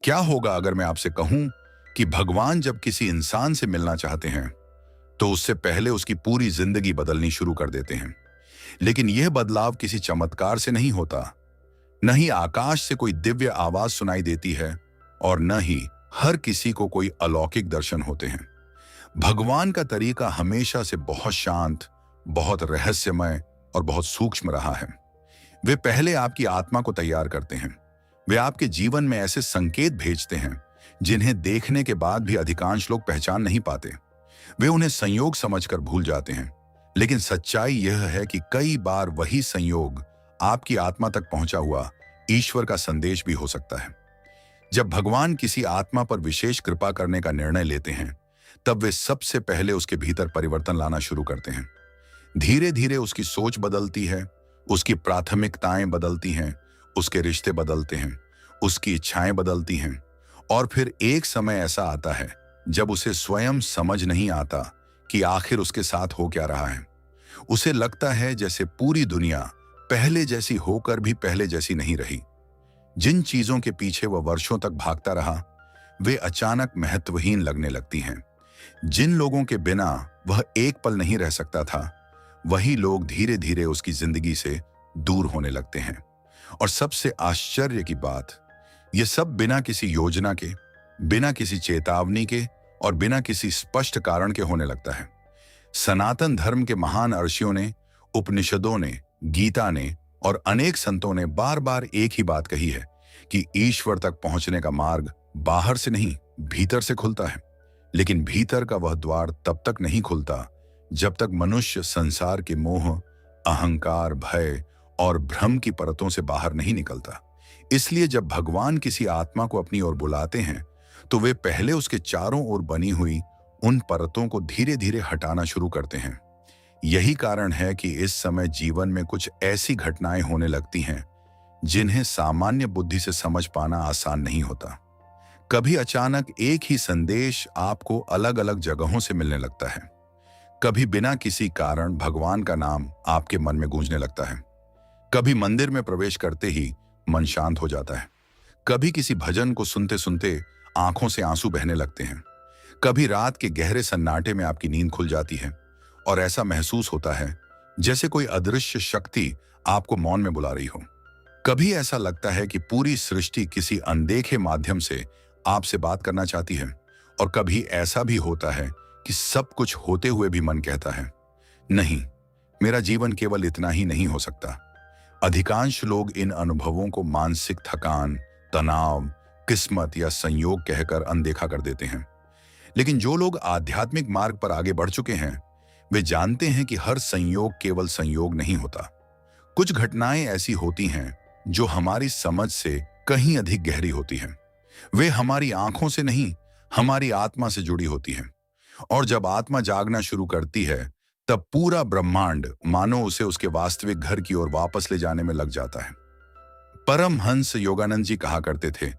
क्या होगा अगर मैं आपसे कहूं कि भगवान जब किसी इंसान से मिलना चाहते हैं तो उससे पहले उसकी पूरी जिंदगी बदलनी शुरू कर देते हैं। लेकिन यह बदलाव किसी चमत्कार से नहीं होता, न ही आकाश से कोई दिव्य आवाज सुनाई देती है और न ही हर किसी को कोई अलौकिक दर्शन होते हैं। भगवान का तरीका हमेशा से बहुत शांत, बहुत रहस्यमय और बहुत सूक्ष्म रहा है। वे पहले आपकी आत्मा को तैयार करते हैं। वे आपके जीवन में ऐसे संकेत भेजते हैं जिन्हें देखने के बाद भी अधिकांश लोग पहचान नहीं पाते। वे उन्हें संयोग समझकर भूल जाते हैं, लेकिन सच्चाई यह है कि कई बार वही संयोग आपकी आत्मा तक पहुंचा हुआ ईश्वर का संदेश भी हो सकता है। जब भगवान किसी आत्मा पर विशेष कृपा करने का निर्णय लेते हैं, तब वे सबसे पहले उसके भीतर परिवर्तन लाना शुरू करते हैं। धीरे धीरे उसकी सोच बदलती है, उसकी प्राथमिकताएं बदलती हैं, उसके रिश्ते बदलते हैं, उसकी इच्छाएं बदलती हैं और फिर एक समय ऐसा आता है जब उसे स्वयं समझ नहीं आता कि आखिर उसके साथ हो क्या रहा है। उसे लगता है जैसे पूरी दुनिया पहले जैसी होकर भी पहले जैसी नहीं रही। जिन चीजों के पीछे वह वर्षों तक भागता रहा, वे अचानक महत्वहीन लगने लगती हैं। जिन लोगों के बिना वह एक पल नहीं रह सकता था, वही लोग धीरे धीरे उसकी जिंदगी से दूर होने लगते हैं। और सबसे आश्चर्य की बात, यह सब बिना किसी योजना के, बिना किसी चेतावनी के और बिना किसी स्पष्ट कारण के होने लगता है। सनातन धर्म के महान ऋषियों ने, उपनिषदों ने, गीता ने और अनेक संतों ने बार बार एक ही बात कही है कि ईश्वर तक पहुंचने का मार्ग बाहर से नहीं, भीतर से खुलता है। लेकिन भीतर का वह द्वार तब तक नहीं खुलता जब तक मनुष्य संसार के मोह, अहंकार, भय और भ्रम की परतों से बाहर नहीं निकलता। इसलिए जब भगवान किसी आत्मा को अपनी ओर बुलाते हैं, तो वे पहले उसके चारों ओर बनी हुई उन परतों को धीरे धीरे हटाना शुरू करते हैं। यही कारण है कि इस समय जीवन में कुछ ऐसी घटनाएं होने लगती हैं जिन्हें सामान्य बुद्धि से समझ पाना आसान नहीं होता। कभी अचानक एक ही संदेश आपको अलग अलग जगहों से मिलने लगता है। कभी बिना किसी कारण भगवान का नाम आपके मन में गूंजने लगता है। कभी मंदिर में प्रवेश करते ही मन शांत हो जाता है। कभी किसी भजन को सुनते सुनते आंखों से आंसू बहने लगते हैं। कभी रात के गहरे सन्नाटे में आपकी नींद खुल जाती है और ऐसा महसूस होता है जैसे कोई अदृश्य शक्ति आपको मौन में बुला रही हो। कभी ऐसा लगता है कि पूरी सृष्टि किसी अनदेखे माध्यम से आपसे बात करना चाहती है। और कभी ऐसा भी होता है कि सब कुछ होते हुए भी मन कहता है, नहीं, मेरा जीवन केवल इतना ही नहीं हो सकता। अधिकांश लोग इन अनुभवों को मानसिक थकान, तनाव, किस्मत या संयोग कहकर अनदेखा कर देते हैं। लेकिन जो लोग आध्यात्मिक मार्ग पर आगे बढ़ चुके हैं, वे जानते हैं कि हर संयोग केवल संयोग नहीं होता। कुछ घटनाएं ऐसी होती हैं जो हमारी समझ से कहीं अधिक गहरी होती हैं। वे हमारी आंखों से नहीं, हमारी आत्मा से जुड़ी होती हैं। और जब आत्मा जागना शुरू करती है, तब पूरा ब्रह्मांड मानो उसे उसके वास्तविक घर की ओर वापस ले जाने में लग जाता है। परमहंस योगानंद जी कहा करते थे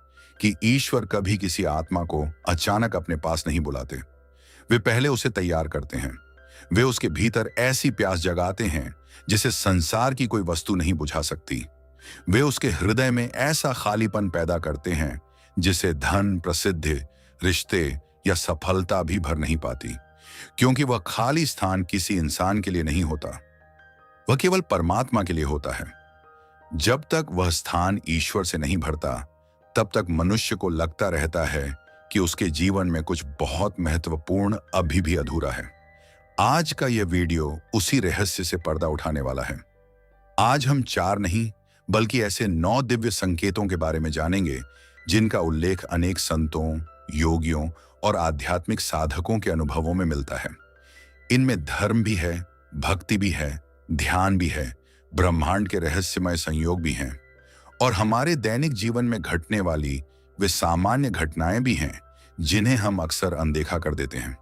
कि ईश्वर कभी किसी आत्मा को अचानक अपने पास नहीं बुलाते। वे पहले उसे तैयार करते हैं। वे उसके भीतर ऐसी प्यास जगाते हैं जिसे संसार की कोई वस्तु नहीं बुझा सकती। वे उसके हृदय में ऐसा खालीपन पैदा करते हैं जिसे धन, प्रसिद्धि, रिश्ते या सफलता भी भर नहीं पाती। क्योंकि वह खाली स्थान किसी इंसान के लिए नहीं होता, वह केवल परमात्मा के लिए होता है। जब तक वह स्थान ईश्वर से नहीं भरता, तब तक मनुष्य को लगता रहता है कि उसके जीवन में कुछ बहुत महत्वपूर्ण अभी भी अधूरा है। आज का यह वीडियो उसी रहस्य से पर्दा उठाने वाला है। आज हम 4 नहीं बल्कि ऐसे 9 दिव्य संकेतों के बारे में जानेंगे जिनका उल्लेख अनेक संतों, योगियों और आध्यात्मिक साधकों के अनुभवों में मिलता है। इनमें धर्म भी है, भक्ति भी है, ध्यान भी है, ब्रह्मांड के रहस्यमय संयोग भी हैं और हमारे दैनिक जीवन में घटने वाली वे सामान्य घटनाएं भी हैं जिन्हें हम अक्सर अनदेखा कर देते हैं।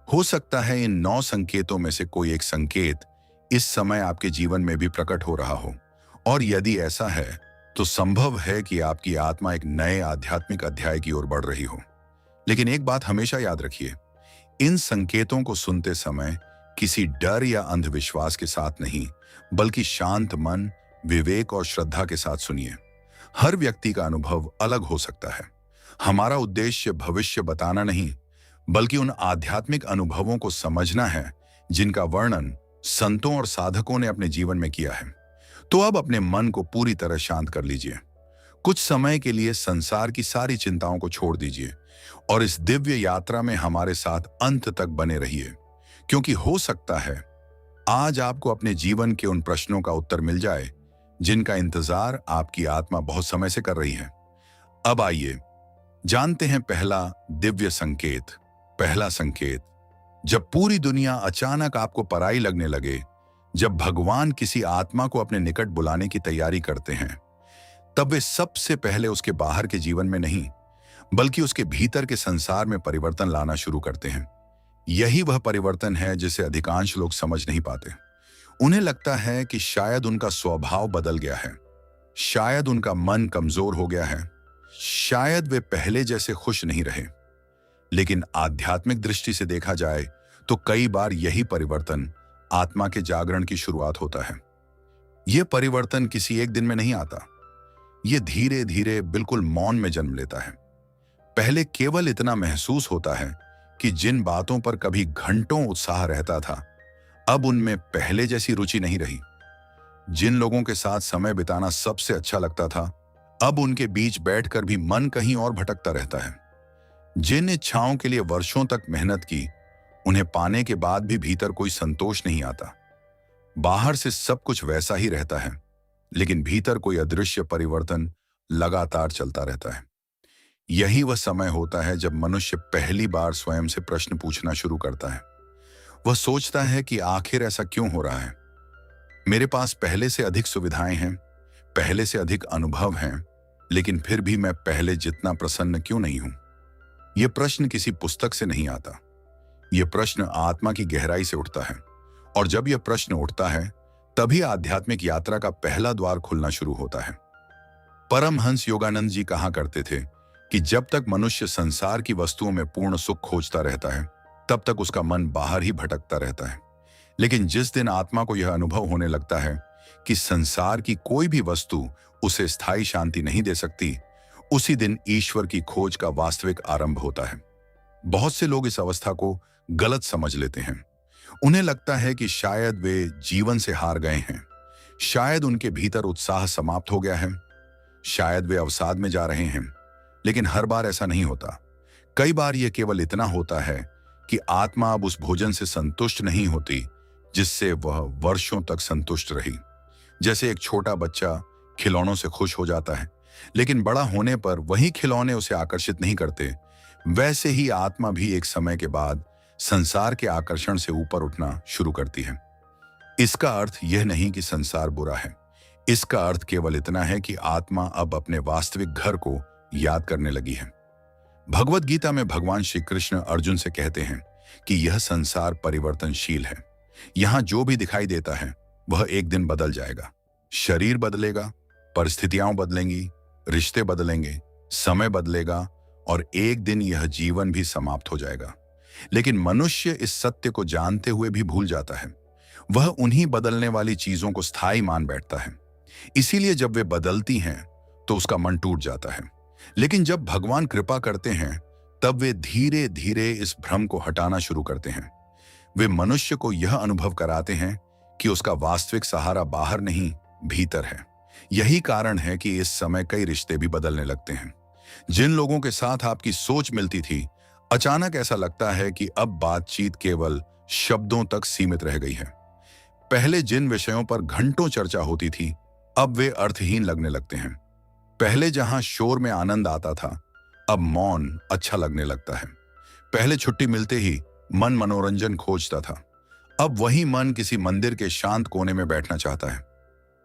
हो सकता है इन 9 संकेतों में से कोई एक संकेत इस समय आपके जीवन में भी प्रकट हो रहा हो, और यदि ऐसा है तो संभव है कि आपकी आत्मा एक नए आध्यात्मिक अध्याय की ओर बढ़ रही हो। लेकिन एक बात हमेशा याद रखिए, इन संकेतों को सुनते समय किसी डर या अंधविश्वास के साथ नहीं, बल्कि शांत मन, विवेक और श्रद्धा के साथ सुनिए। हर व्यक्ति का अनुभव अलग हो सकता है। हमारा उद्देश्य भविष्य बताना नहीं, बल्कि उन आध्यात्मिक अनुभवों को समझना है जिनका वर्णन संतों और साधकों ने अपने जीवन में किया है। तो अब अपने मन को पूरी तरह शांत कर लीजिए। कुछ समय के लिए संसार की सारी चिंताओं को छोड़ दीजिए और इस दिव्य यात्रा में हमारे साथ अंत तक बने रहिए, क्योंकि हो सकता है आज आपको अपने जीवन के उन प्रश्नों का उत्तर मिल जाए जिनका इंतजार आपकी आत्मा बहुत समय से कर रही है। अब आइए जानते हैं पहला दिव्य संकेत। पहला संकेत, जब पूरी दुनिया अचानक आपको पराई लगने लगे, जब भगवान किसी आत्मा को अपने निकट बुलाने की तैयारी करते हैं, तब वे सबसे पहले उसके बाहर के जीवन में नहीं, बल्कि उसके भीतर के संसार में परिवर्तन लाना शुरू करते हैं। यही वह परिवर्तन है जिसे अधिकांश लोग समझ नहीं पाते। उन्हें लगता है कि शायद उनका स्वभाव बदल गया है, शायद उनका मन कमजोर हो गया है, शायद वे पहले जैसे खुश नहीं रहे। लेकिन आध्यात्मिक दृष्टि से देखा जाए तो कई बार यही परिवर्तन आत्मा के जागरण की शुरुआत होता है। यह परिवर्तन किसी एक दिन में नहीं आता, यह धीरे धीरे बिल्कुल मौन में जन्म लेता है। पहले केवल इतना महसूस होता है कि जिन बातों पर कभी घंटों उत्साह रहता था, अब उनमें पहले जैसी रुचि नहीं रही। जिन लोगों के साथ समय बिताना सबसे अच्छा लगता था, अब उनके बीच बैठकर भी मन कहीं और भटकता रहता है। जिन इच्छाओं के लिए वर्षों तक मेहनत की, उन्हें पाने के बाद भी भीतर कोई संतोष नहीं आता। बाहर से सब कुछ वैसा ही रहता है, लेकिन भीतर कोई अदृश्य परिवर्तन लगातार चलता रहता है। यही वह समय होता है जब मनुष्य पहली बार स्वयं से प्रश्न पूछना शुरू करता है। वह सोचता है कि आखिर ऐसा क्यों हो रहा है? मेरे पास पहले से अधिक सुविधाएं हैं, पहले से अधिक अनुभव हैं, लेकिन फिर भी मैं पहले जितना प्रसन्न क्यों नहीं हूं? यह प्रश्न किसी पुस्तक से नहीं आता, यह प्रश्न आत्मा की गहराई से उठता है। और जब यह प्रश्न उठता है, तभी आध्यात्मिक यात्रा का पहला द्वार खुलना शुरू होता है। परमहंस योगानंद जी कहा करते थे कि जब तक मनुष्य संसार की वस्तुओं में पूर्ण सुख खोजता रहता है, तब तक उसका मन बाहर ही भटकता रहता है। लेकिन जिस दिन आत्मा को यह अनुभव होने लगता है कि संसार की कोई भी वस्तु उसे स्थायी शांति नहीं दे सकती, उसी दिन ईश्वर की खोज का वास्तविक आरंभ होता है। बहुत से लोग इस अवस्था को गलत समझ लेते हैं। उन्हें लगता है कि शायद वे जीवन से हार गए हैं, शायद उनके भीतर उत्साह समाप्त हो गया है, शायद वे अवसाद में जा रहे हैं। लेकिन हर बार ऐसा नहीं होता। कई बार यह केवल इतना होता है कि आत्मा अब उस भोजन से संतुष्ट नहीं होती जिससे वह वर्षों तक संतुष्ट रही। जैसे एक छोटा बच्चा खिलौनों से खुश हो जाता है, लेकिन बड़ा होने पर वही खिलौने उसे आकर्षित नहीं करते, वैसे ही आत्मा भी एक समय के बाद संसार के आकर्षण से ऊपर उठना शुरू करती है। इसका अर्थ यह नहीं कि संसार बुरा है, इसका अर्थ केवल इतना है कि आत्मा अब अपने वास्तविक घर को याद करने लगी है। भगवत गीता में भगवान श्री कृष्ण अर्जुन से कहते हैं कि यह संसार परिवर्तनशील है। यहां जो भी दिखाई देता है वह एक दिन बदल जाएगा। शरीर बदलेगा, परिस्थितियां बदलेंगी, रिश्ते बदलेंगे, समय बदलेगा और एक दिन यह जीवन भी समाप्त हो जाएगा। लेकिन मनुष्य इस सत्य को जानते हुए भी भूल जाता है। वह उन्हीं बदलने वाली चीजों को स्थायी मान बैठता है। इसीलिए जब वे बदलती हैं तो उसका मन टूट जाता है। लेकिन जब भगवान कृपा करते हैं, तब वे धीरे धीरे इस भ्रम को हटाना शुरू करते हैं। वे मनुष्य को यह अनुभव कराते हैं कि उसका वास्तविक सहारा बाहर नहीं, भीतर है। यही कारण है कि इस समय कई रिश्ते भी बदलने लगते हैं। जिन लोगों के साथ आपकी सोच मिलती थी, अचानक ऐसा लगता है कि अब बातचीत केवल शब्दों तक सीमित रह गई है। पहले जिन विषयों पर घंटों चर्चा होती थी, अब वे अर्थहीन लगने लगते हैं। पहले जहां शोर में आनंद आता था, अब मौन अच्छा लगने लगता है। पहले छुट्टी मिलते ही मन मनोरंजन खोजता था, अब वही मन किसी मंदिर के शांत कोने में बैठना चाहता है।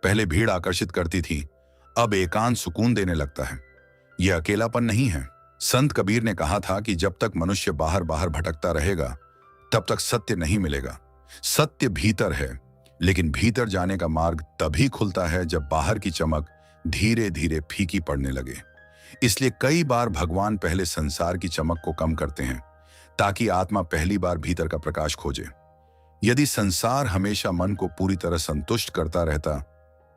पहले भीड़ आकर्षित करती थी, अब एकांत सुकून देने लगता है। यह अकेलापन नहीं है। संत कबीर ने कहा था कि जब तक मनुष्य बाहर बाहर भटकता रहेगा, तब तक सत्य नहीं मिलेगा। सत्य भीतर है, लेकिन भीतर जाने का मार्ग तभी खुलता है जब बाहर की चमक धीरे धीरे फीकी पड़ने लगे। इसलिए कई बार भगवान पहले संसार की चमक को कम करते हैं, ताकि आत्मा पहली बार भीतर का प्रकाश खोजे। यदि संसार हमेशा मन को पूरी तरह संतुष्ट करता रहता,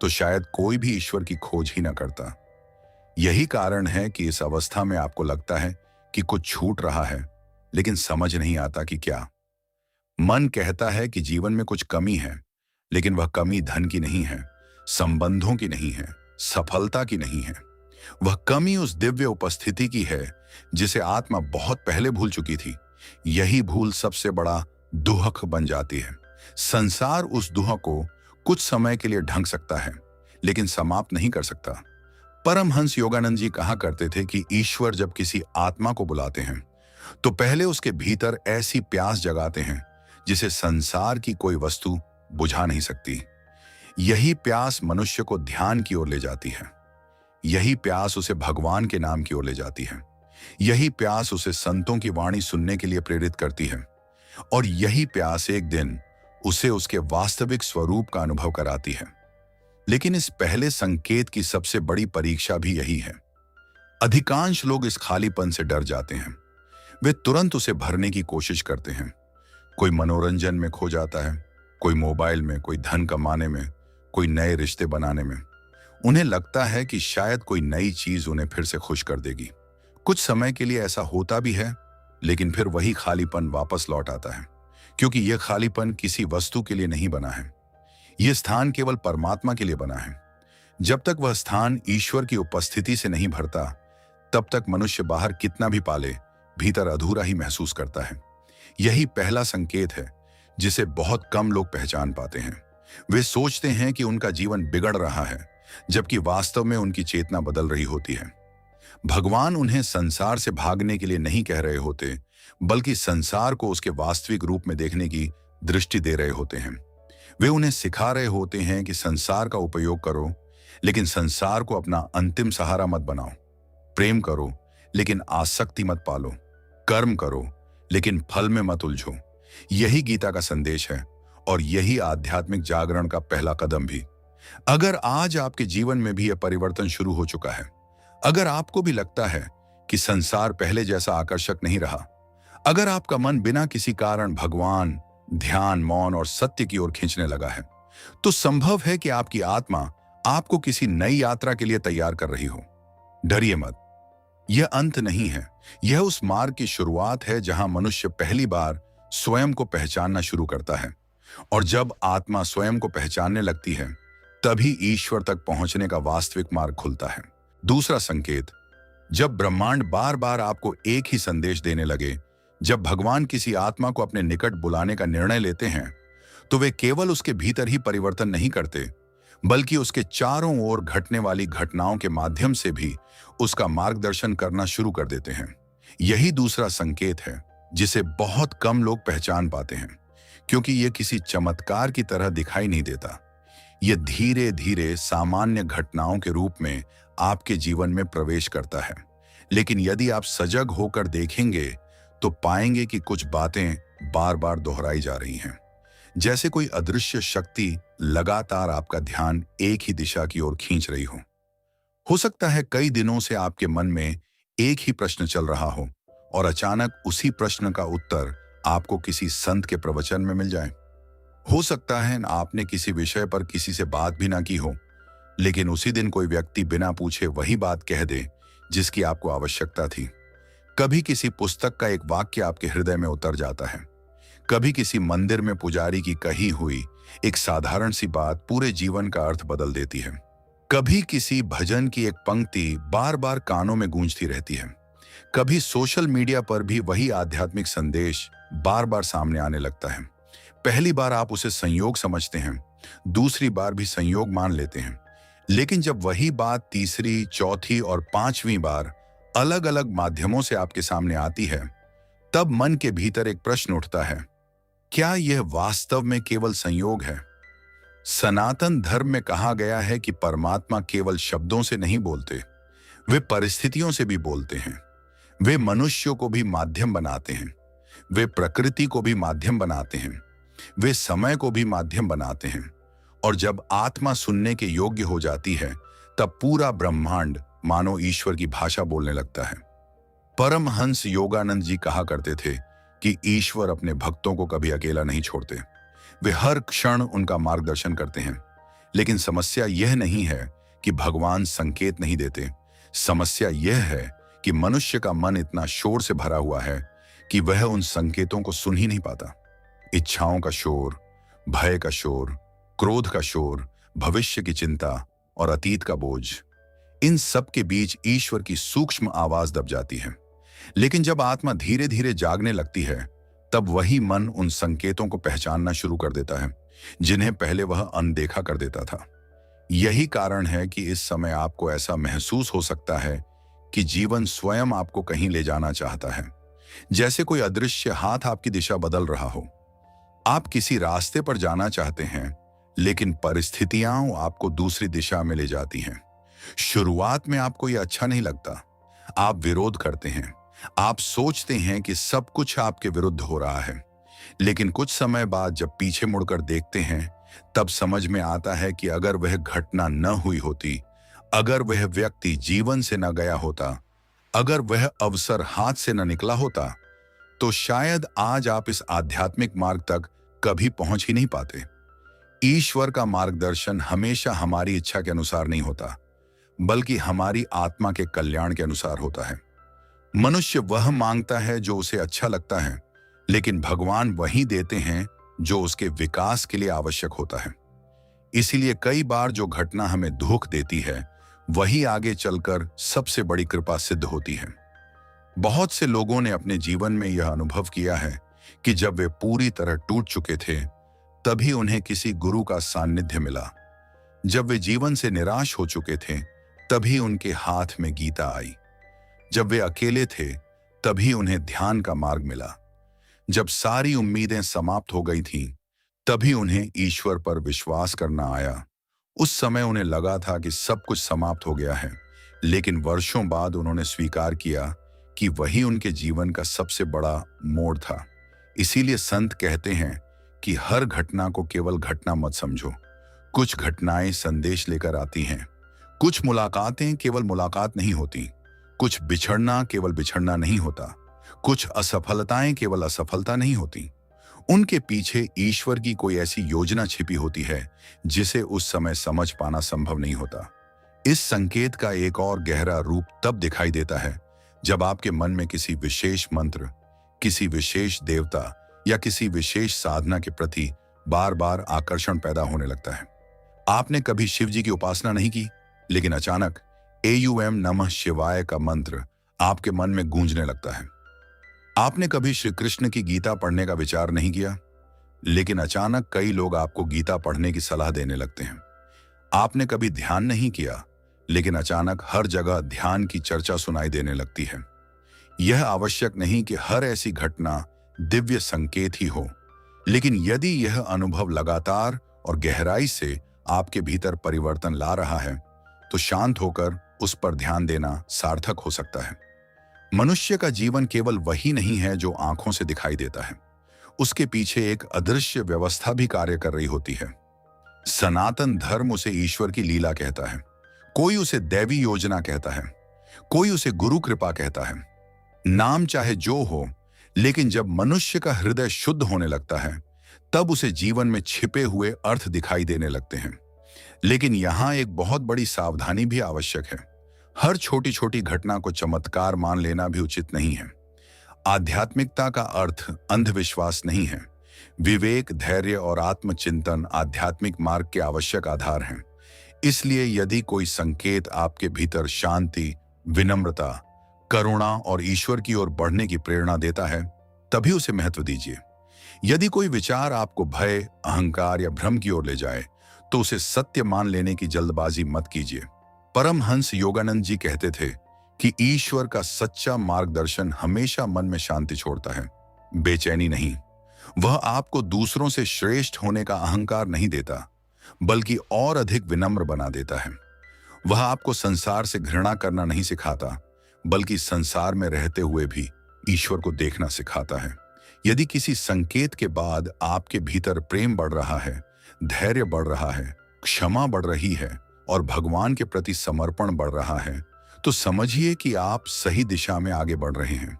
तो शायद कोई भी ईश्वर की खोज ही न करता। यही कारण है कि इस अवस्था में आपको लगता है कि कुछ छूट रहा है, लेकिन समझ नहीं आता कि क्या। मन कहता है कि जीवन में कुछ कमी है, लेकिन वह कमी धन की नहीं है, संबंधों की नहीं है, सफलता की नहीं है। वह कमी उस दिव्य उपस्थिति की है जिसे आत्मा बहुत पहले भूल चुकी थी। यही भूल सबसे बड़ा दुहक बन जाती है। संसार उस दुहक को कुछ समय के लिए ढंक सकता है, लेकिन समाप्त नहीं कर सकता। परमहंस योगानंद जी कहा करते थे कि ईश्वर जब किसी आत्मा को बुलाते हैं तो पहले उसके भीतर ऐसी प्यास जगाते हैं जिसे संसार की कोई वस्तु बुझा नहीं सकती। यही प्यास मनुष्य को ध्यान की ओर ले जाती है। यही प्यास उसे भगवान के नाम की ओर ले जाती है। यही प्यास उसे संतों की वाणी सुनने के लिए प्रेरित करती है। और यही प्यास एक दिन उसे उसके वास्तविक स्वरूप का अनुभव कराती है। लेकिन इस पहले संकेत की सबसे बड़ी परीक्षा भी यही है। अधिकांश लोग इस खालीपन से डर जाते हैं। वे तुरंत उसे भरने की कोशिश करते हैं। कोई मनोरंजन में खो जाता है, कोई मोबाइल में, कोई धन कमाने में, कोई नए रिश्ते बनाने में। उन्हें लगता है कि शायद कोई नई चीज उन्हें फिर से खुश कर देगी। कुछ समय के लिए ऐसा होता भी है, लेकिन फिर वही खालीपन वापस लौट आता है, क्योंकि यह खालीपन किसी वस्तु के लिए नहीं बना है। यह स्थान केवल परमात्मा के लिए बना है। जब तक वह स्थान ईश्वर की उपस्थिति से नहीं भरता, तब तक मनुष्य बाहर कितना भी पाले, भीतर अधूरा ही महसूस करता है। यही पहला संकेत है जिसे बहुत कम लोग पहचान पाते हैं। वे सोचते हैं कि उनका जीवन बिगड़ रहा है, जबकि वास्तव में उनकी चेतना बदल रही होती है। भगवान उन्हें संसार से भागने के लिए नहीं कह रहे होते, बल्कि संसार को उसके वास्तविक रूप में देखने की दृष्टि दे रहे होते हैं। वे उन्हें सिखा रहे होते हैं कि संसार का उपयोग करो, लेकिन संसार को अपना अंतिम सहारा मत बनाओ। प्रेम करो, लेकिन आसक्ति मत पालो। कर्म करो, लेकिन फल में मत उलझो। यही गीता का संदेश है, और यही आध्यात्मिक जागरण का पहला कदम भी। अगर आज आपके जीवन में भी यह परिवर्तन शुरू हो चुका है, अगर आपको भी लगता है कि संसार पहले जैसा आकर्षक नहीं रहा, अगर आपका मन बिना किसी कारण भगवान, ध्यान, मौन और सत्य की ओर खींचने लगा है, तो संभव है कि आपकी आत्मा आपको किसी नई यात्रा के लिए तैयार कर रही हो। डरिए मत, यह अंत नहीं है। यह उस मार्ग की शुरुआत है जहां मनुष्य पहली बार स्वयं को पहचानना शुरू करता है। और जब आत्मा स्वयं को पहचानने लगती है, तभी ईश्वर तक पहुंचने का वास्तविक मार्ग खुलता है। दूसरा संकेत, जब ब्रह्मांड बार बार आपको एक ही संदेश देने लगे, जब भगवान किसी आत्मा को अपने निकट बुलाने का निर्णय लेते हैं, तो वे केवल उसके भीतर ही परिवर्तन नहीं करते, बल्कि उसके चारों ओर घटने वाली घटनाओं के माध्यम से भी उसका मार्गदर्शन करना शुरू कर देते हैं। यही दूसरा संकेत है जिसे बहुत कम लोग पहचान पाते हैं, क्योंकि यह किसी चमत्कार की तरह दिखाई नहीं देता। यह धीरे धीरे सामान्य घटनाओं के रूप में आपके जीवन में प्रवेश करता है। लेकिन यदि आप सजग होकर देखेंगे, तो पाएंगे कि कुछ बातें बार बार दोहराई जा रही हैं, जैसे कोई अदृश्य शक्ति लगातार आपका ध्यान एक ही दिशा की ओर खींच रही हो सकता है कई दिनों से आपके मन में एक ही प्रश्न चल रहा हो, और अचानक उसी प्रश्न का उत्तर आपको किसी संत के प्रवचन में मिल जाए। हो सकता है आपने किसी विषय पर किसी से बात भी ना की हो, लेकिन उसी दिन कोई व्यक्ति बिना पूछे वही बात कह दे जिसकी आपको आवश्यकता थी। कभी किसी पुस्तक का एक वाक्य आपके हृदय में उतर जाता है। कभी किसी मंदिर में पुजारी की कही हुई एक साधारण सी बात पूरे जीवन का अर्थ बदल देती है। कभी किसी भजन की एक पंक्ति बार बार कानों में गूंजती रहती है। कभी सोशल मीडिया पर भी वही आध्यात्मिक संदेश बार बार सामने आने लगता है। पहली बार आप उसे संयोग समझते हैं, दूसरी बार भी संयोग मान लेते हैं, लेकिन जब वही बात तीसरी, चौथी और पांचवी बार अलग अलग माध्यमों से आपके सामने आती है, तब मन के भीतर एक प्रश्न उठता है, क्या यह वास्तव में केवल संयोग है? सनातन धर्म में कहा गया है कि परमात्मा केवल शब्दों से नहीं बोलते, वे परिस्थितियों से भी बोलते हैं। वे मनुष्यों को भी माध्यम बनाते हैं, वे प्रकृति को भी माध्यम बनाते हैं, वे समय को भी माध्यम बनाते हैं। और जब आत्मा सुनने के योग्य हो जाती है, तब पूरा ब्रह्मांड मानो ईश्वर की भाषा बोलने लगता है। परमहंस योगानंद जी कहा करते थे कि ईश्वर अपने भक्तों को कभी अकेला नहीं छोड़ते, वे हर क्षण उनका मार्गदर्शन करते हैं। लेकिन समस्या यह नहीं है कि भगवान संकेत नहीं देते, समस्या यह है कि मनुष्य का मन इतना शोर से भरा हुआ है कि वह उन संकेतों को सुन ही नहीं पाता। इच्छाओं का शोर, भय का शोर, क्रोध का शोर, भविष्य की चिंता और अतीत का बोझ, इन सब के बीच ईश्वर की सूक्ष्म आवाज दब जाती है। लेकिन जब आत्मा धीरे धीरे जागने लगती है, तब वही मन उन संकेतों को पहचानना शुरू कर देता है जिन्हें पहले वह अनदेखा कर देता था। यही कारण है कि इस समय आपको ऐसा महसूस हो सकता है कि जीवन स्वयं आपको कहीं ले जाना चाहता है, जैसे कोई अदृश्य हाथ आपकी दिशा बदल रहा हो। आप किसी रास्ते पर जाना चाहते हैं, लेकिन परिस्थितियां आपको दूसरी दिशा में ले जाती हैं। शुरुआत में आपको यह अच्छा नहीं लगता, आप विरोध करते हैं, आप सोचते हैं कि सब कुछ आपके विरुद्ध हो रहा है। लेकिन कुछ समय बाद जब पीछे मुड़कर देखते हैं, तब समझ में आता है कि अगर वह घटना न हुई होती, अगर वह व्यक्ति जीवन से न गया होता, अगर वह अवसर हाथ से न निकला होता, तो शायद आज आप इस आध्यात्मिक मार्ग तक कभी पहुंच ही नहीं पाते। ईश्वर का मार्गदर्शन हमेशा हमारी इच्छा के अनुसार नहीं होता, बल्कि हमारी आत्मा के कल्याण के अनुसार होता है। मनुष्य वह मांगता है जो उसे अच्छा लगता है, लेकिन भगवान वही देते हैं जो उसके विकास के लिए आवश्यक होता है। इसीलिए कई बार जो घटना हमें दुख देती है, वही आगे चलकर सबसे बड़ी कृपा सिद्ध होती है। बहुत से लोगों ने अपने जीवन में यह अनुभव किया है कि जब वे पूरी तरह टूट चुके थे, तभी उन्हें किसी गुरु का सानिध्य मिला। जब वे जीवन से निराश हो चुके थे, तभी उनके हाथ में गीता आई। जब वे अकेले थे, तभी उन्हें ध्यान का मार्ग मिला। जब सारी उम्मीदें समाप्त हो गई थीं, तभी उन्हें ईश्वर पर विश्वास करना आया। उस समय उन्हें लगा था कि सब कुछ समाप्त हो गया है, लेकिन वर्षों बाद उन्होंने स्वीकार किया कि वही उनके जीवन का सबसे बड़ा मोड़ था। इसीलिए संत कहते हैं कि हर घटना को केवल घटना मत समझो। कुछ घटनाएं संदेश लेकर आती हैं, कुछ मुलाकातें केवल मुलाकात नहीं होती, कुछ बिछड़ना केवल बिछड़ना नहीं होता, कुछ असफलताएं केवल असफलता नहीं होती। उनके पीछे ईश्वर की कोई ऐसी योजना छिपी होती है जिसे उस समय समझ पाना संभव नहीं होता। इस संकेत का एक और गहरा रूप तब दिखाई देता है जब आपके मन में किसी विशेष मंत्र, किसी विशेष देवता या किसी विशेष साधना के प्रति बार बार आकर्षण पैदा होने लगता है। आपने कभी शिव जी की उपासना नहीं की, लेकिन अचानक एयूएम नमः शिवाय का मंत्र आपके मन में गूंजने लगता है। आपने कभी श्री कृष्ण की गीता पढ़ने का विचार नहीं किया, लेकिन अचानक कई लोग आपको गीता पढ़ने की सलाह देने लगते हैं। आपने कभी ध्यान नहीं किया, लेकिन अचानक हर जगह ध्यान की चर्चा सुनाई देने लगती है। यह आवश्यक नहीं कि हर ऐसी घटना दिव्य संकेत ही हो, लेकिन यदि यह अनुभव लगातार और गहराई से आपके भीतर परिवर्तन ला रहा है, तो शांत होकर उस पर ध्यान देना सार्थक हो सकता है। मनुष्य का जीवन केवल वही नहीं है जो आंखों से दिखाई देता है, उसके पीछे एक अदृश्य व्यवस्था भी कार्य कर रही होती है। सनातन धर्म उसे ईश्वर की लीला कहता है, कोई उसे दैवी योजना कहता है, कोई उसे गुरु कृपा कहता है। नाम चाहे जो हो, लेकिन जब मनुष्य का हृदय शुद्ध होने लगता है, तब उसे जीवन में छिपे हुए अर्थ दिखाई देने लगते हैं। लेकिन यहां एक बहुत बड़ी सावधानी भी आवश्यक है। हर छोटी छोटी घटना को चमत्कार मान लेना भी उचित नहीं है। आध्यात्मिकता का अर्थ अंधविश्वास नहीं है। विवेक, धैर्य और आत्मचिंतन आध्यात्मिक मार्ग के आवश्यक आधार हैं। इसलिए यदि कोई संकेत आपके भीतर शांति, विनम्रता, करुणा और ईश्वर की ओर बढ़ने की प्रेरणा देता है, तभी उसे महत्व दीजिए। यदि कोई विचार आपको भय, अहंकार या भ्रम की ओर ले जाए, तो उसे सत्य मान लेने की जल्दबाजी मत कीजिए। परमहंस योगानंद जी कहते थे कि ईश्वर का सच्चा मार्गदर्शन हमेशा मन में शांति छोड़ता है, बेचैनी नहीं। वह आपको दूसरों से श्रेष्ठ होने का अहंकार नहीं देता, बल्कि और अधिक विनम्र बना देता है। वह आपको संसार से घृणा करना नहीं सिखाता, बल्कि संसार में रहते हुए भी ईश्वर को देखना सिखाता है। यदि किसी संकेत के बाद आपके भीतर प्रेम बढ़ रहा है, धैर्य बढ़ रहा है, क्षमा बढ़ रही है और भगवान के प्रति समर्पण बढ़ रहा है, तो समझिए कि आप सही दिशा में आगे बढ़ रहे हैं।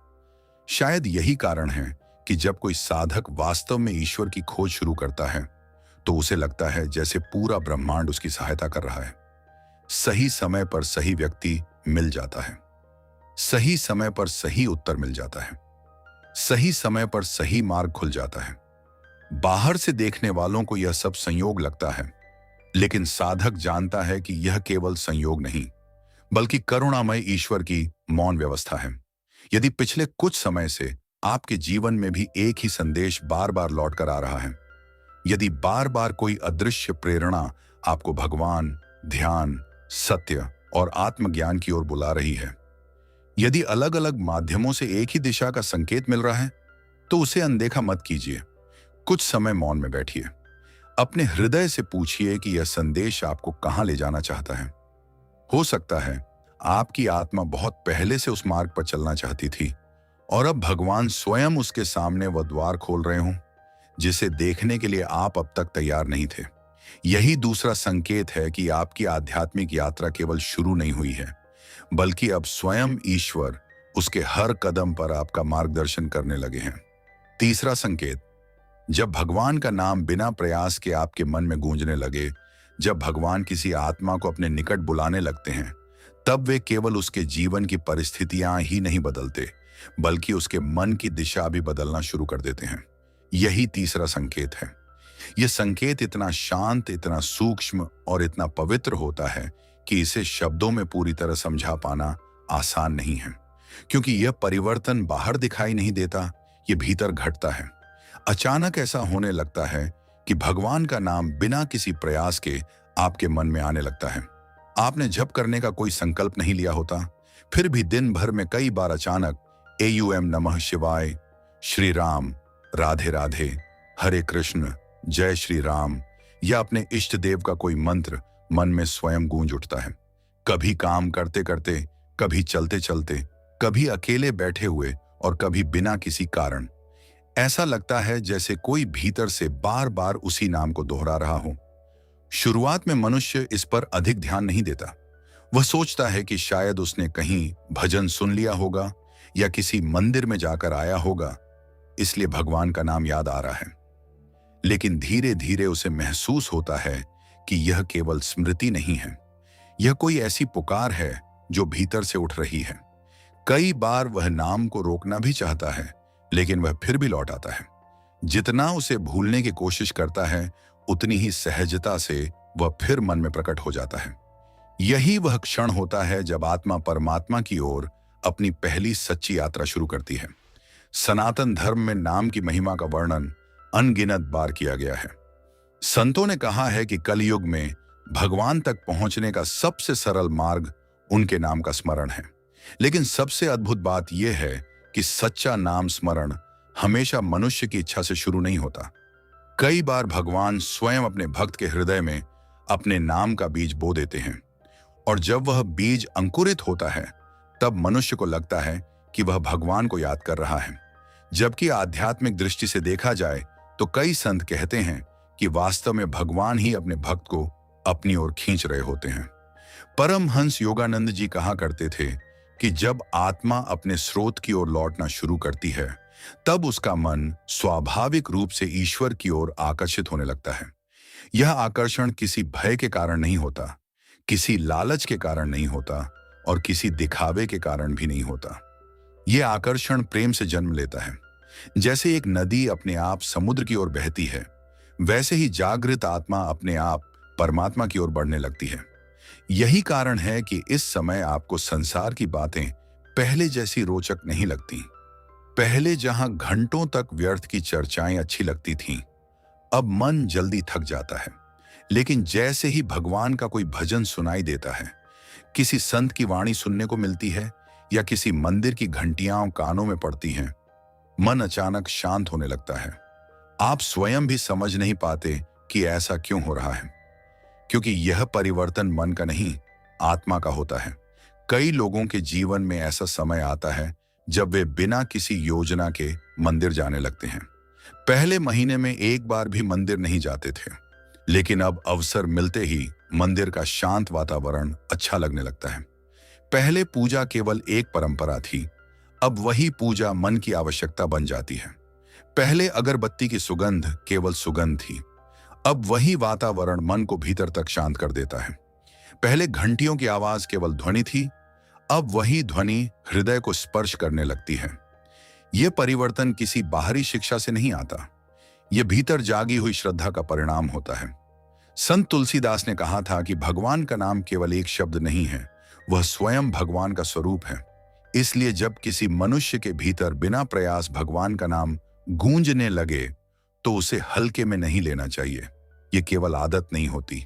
शायद यही कारण है कि जब कोई साधक वास्तव में ईश्वर की खोज शुरू करता है, तो उसे लगता है जैसे पूरा ब्रह्मांड उसकी सहायता कर रहा है। सही समय पर सही व्यक्ति मिल जाता है। सही समय पर सही उत्तर मिल जाता है। सही समय पर सही मार्ग खुल जाता है। बाहर से देखने वालों को यह सब संयोग लगता है, लेकिन साधक जानता है कि यह केवल संयोग नहीं, बल्कि करुणामय ईश्वर की मौन व्यवस्था है। यदि पिछले कुछ समय से आपके जीवन में भी एक ही संदेश बार बार लौट कर आ रहा है, यदि बार बार कोई अदृश्य प्रेरणा आपको भगवान, ध्यान, सत्य और आत्मज्ञान की ओर बुला रही है, यदि अलग अलग माध्यमों से एक ही दिशा का संकेत मिल रहा है, तो उसे अनदेखा मत कीजिए। कुछ समय मौन में बैठिए। अपने हृदय से पूछिए कि यह संदेश आपको कहां ले जाना चाहता है। हो सकता है आपकी आत्मा बहुत पहले से उस मार्ग पर चलना चाहती थी और अब भगवान स्वयं उसके सामने वह द्वार खोल रहे हों जिसे देखने के लिए आप अब तक तैयार नहीं थे। यही दूसरा संकेत है कि आपकी आध्यात्मिक यात्रा केवल शुरू नहीं हुई है, बल्कि अब स्वयं ईश्वर उसके हर कदम पर आपका मार्गदर्शन करने लगे हैं। तीसरा संकेत, जब भगवान का नाम बिना प्रयास के आपके मन में गूंजने लगे, जब भगवान किसी आत्मा को अपने निकट बुलाने लगते हैं, तब वे केवल उसके जीवन की परिस्थितियां ही नहीं बदलते, बल्कि उसके मन की दिशा भी बदलना शुरू कर देते हैं। यही तीसरा संकेत है। यह संकेत इतना शांत, इतना सूक्ष्म और इतना पवित्र होता है कि इसे शब्दों में पूरी तरह समझा पाना आसान नहीं है, क्योंकि यह परिवर्तन बाहर दिखाई नहीं देता, यह भीतर घटता है। अचानक ऐसा होने लगता है कि भगवान का नाम बिना किसी प्रयास के आपके मन में आने लगता है। आपने जप करने का कोई संकल्प नहीं लिया होता, फिर भी दिन भर में कई बार अचानक AUM नमः शिवाय, श्री राम, राधे राधे, हरे कृष्ण, जय श्री राम या अपने इष्ट देव का कोई मंत्र मन में स्वयं गूंज उठता है। कभी काम करते करते, कभी चलते चलते, कभी अकेले बैठे हुए और कभी बिना किसी कारण। ऐसा लगता है जैसे कोई भीतर से बार बार उसी नाम को दोहरा रहा हो। शुरुआत में मनुष्य इस पर अधिक ध्यान नहीं देता। वह सोचता है कि शायद उसने कहीं भजन सुन लिया होगा या किसी मंदिर में जाकर आया होगा, इसलिए भगवान का नाम याद आ रहा है। लेकिन धीरे धीरे उसे महसूस होता है कि यह केवल स्मृति नहीं है, यह कोई ऐसी पुकार है जो भीतर से उठ रही है। कई बार वह नाम को रोकना भी चाहता है, लेकिन वह फिर भी लौट आता है। जितना उसे भूलने की कोशिश करता है, उतनी ही सहजता से वह फिर मन में प्रकट हो जाता है। यही वह क्षण होता है जब आत्मा परमात्मा की ओर अपनी पहली सच्ची यात्रा शुरू करती है। सनातन धर्म में नाम की महिमा का वर्णन अनगिनत बार किया गया है। संतों ने कहा है कि कलयुग में भगवान तक पहुंचने का सबसे सरल मार्ग उनके नाम का स्मरण है। लेकिन सबसे अद्भुत बात यह है कि सच्चा नाम स्मरण हमेशा मनुष्य की इच्छा से शुरू नहीं होता। कई बार भगवान स्वयं अपने भक्त के हृदय में अपने नाम का बीज बो देते हैं, और जब वह बीज अंकुरित होता है, तब मनुष्य को लगता है कि वह भगवान को याद कर रहा है। जबकि आध्यात्मिक दृष्टि से देखा जाए तो कई संत कहते हैं कि वास्तव में भगवान ही अपने भक्त को अपनी ओर खींच रहे होते हैं। परमहंस योगानंद जी कहा करते थे कि जब आत्मा अपने स्रोत की ओर लौटना शुरू करती है, तब उसका मन स्वाभाविक रूप से ईश्वर की ओर आकर्षित होने लगता है। यह आकर्षण किसी भय के कारण नहीं होता, किसी लालच के कारण नहीं होता और किसी दिखावे के कारण भी नहीं होता। यह आकर्षण प्रेम से जन्म लेता है। जैसे एक नदी अपने आप समुद्र की ओर बहती है, वैसे ही जागृत आत्मा अपने आप परमात्मा की ओर बढ़ने लगती है। यही कारण है कि इस समय आपको संसार की बातें पहले जैसी रोचक नहीं लगती। पहले जहां घंटों तक व्यर्थ की चर्चाएं अच्छी लगती थीं, अब मन जल्दी थक जाता है। लेकिन जैसे ही भगवान का कोई भजन सुनाई देता है, किसी संत की वाणी सुनने को मिलती है या किसी मंदिर की घंटियां कानों में पड़ती हैं, मन अचानक शांत होने लगता है। आप स्वयं भी समझ नहीं पाते कि ऐसा क्यों हो रहा है, क्योंकि यह परिवर्तन मन का नहीं, आत्मा का होता है। कई लोगों के जीवन में ऐसा समय आता है जब वे बिना किसी योजना के मंदिर जाने लगते हैं। पहले महीने में एक बार भी मंदिर नहीं जाते थे, लेकिन अब अवसर मिलते ही मंदिर का शांत वातावरण अच्छा लगने लगता है। पहले पूजा केवल एक परंपरा थी, अब वही पूजा मन की आवश्यकता बन जाती है। पहले अगरबत्ती की सुगंध केवल सुगंध थी, अब वही वातावरण मन को भीतर तक शांत कर देता है। पहले घंटियों की आवाज केवल ध्वनि थी, अब वही ध्वनि हृदय को स्पर्श करने लगती है। यह परिवर्तन किसी बाहरी शिक्षा से नहीं आता, यह भीतर जागी हुई श्रद्धा का परिणाम होता है। संत तुलसीदास ने कहा था कि भगवान का नाम केवल एक शब्द नहीं है, वह स्वयं भगवान का स्वरूप है। इसलिए जब किसी मनुष्य के भीतर बिना प्रयास भगवान का नाम गूंजने लगे तो उसे हल्के में नहीं लेना चाहिए। ये केवल आदत नहीं होती,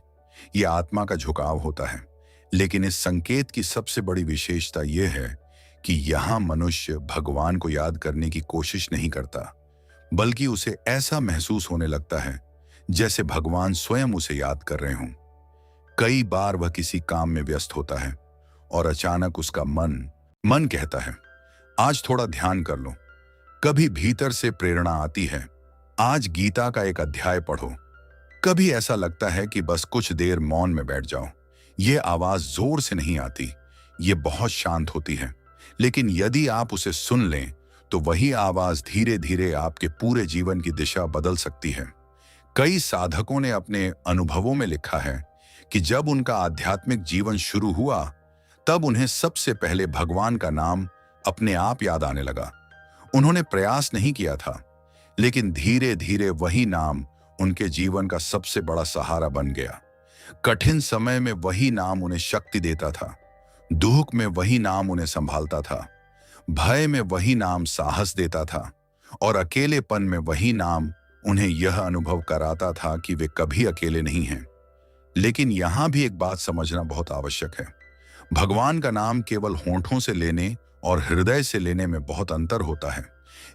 ये आत्मा का झुकाव होता है। लेकिन इस संकेत की सबसे बड़ी विशेषता यह है कि यहां मनुष्य भगवान को याद करने की कोशिश नहीं करता, बल्कि उसे ऐसा महसूस होने लगता है जैसे भगवान स्वयं उसे याद कर रहे हों। कई बार वह किसी काम में व्यस्त होता है और अचानक उसका मन कहता है, आज थोड़ा ध्यान कर लो। कभी भीतर से प्रेरणा आती है, आज गीता का एक अध्याय पढ़ो। कभी ऐसा लगता है कि बस कुछ देर मौन में बैठ जाओ। ये आवाज जोर से नहीं आती, ये बहुत शांत होती है, लेकिन यदि आप उसे सुन लें तो वही आवाज धीरे धीरे आपके पूरे जीवन की दिशा बदल सकती है। कई साधकों ने अपने अनुभवों में लिखा है कि जब उनका आध्यात्मिक जीवन शुरू हुआ तब उन्हें सबसे पहले भगवान का नाम अपने आप याद आने लगा। उन्होंने प्रयास नहीं किया था, लेकिन धीरे धीरे वही नाम उनके जीवन का सबसे बड़ा सहारा बन गया। कठिन समय में वही नाम उन्हें शक्ति देता था, दुख में वही नाम उन्हें संभालता था, भय में वही नाम साहस देता था और अकेलेपन में वही नाम उन्हें यह अनुभव कराता था कि वे कभी अकेले नहीं हैं। लेकिन यहां भी एक बात समझना बहुत आवश्यक है। भगवान का नाम केवल होंठों से लेने और हृदय से लेने में बहुत अंतर होता है।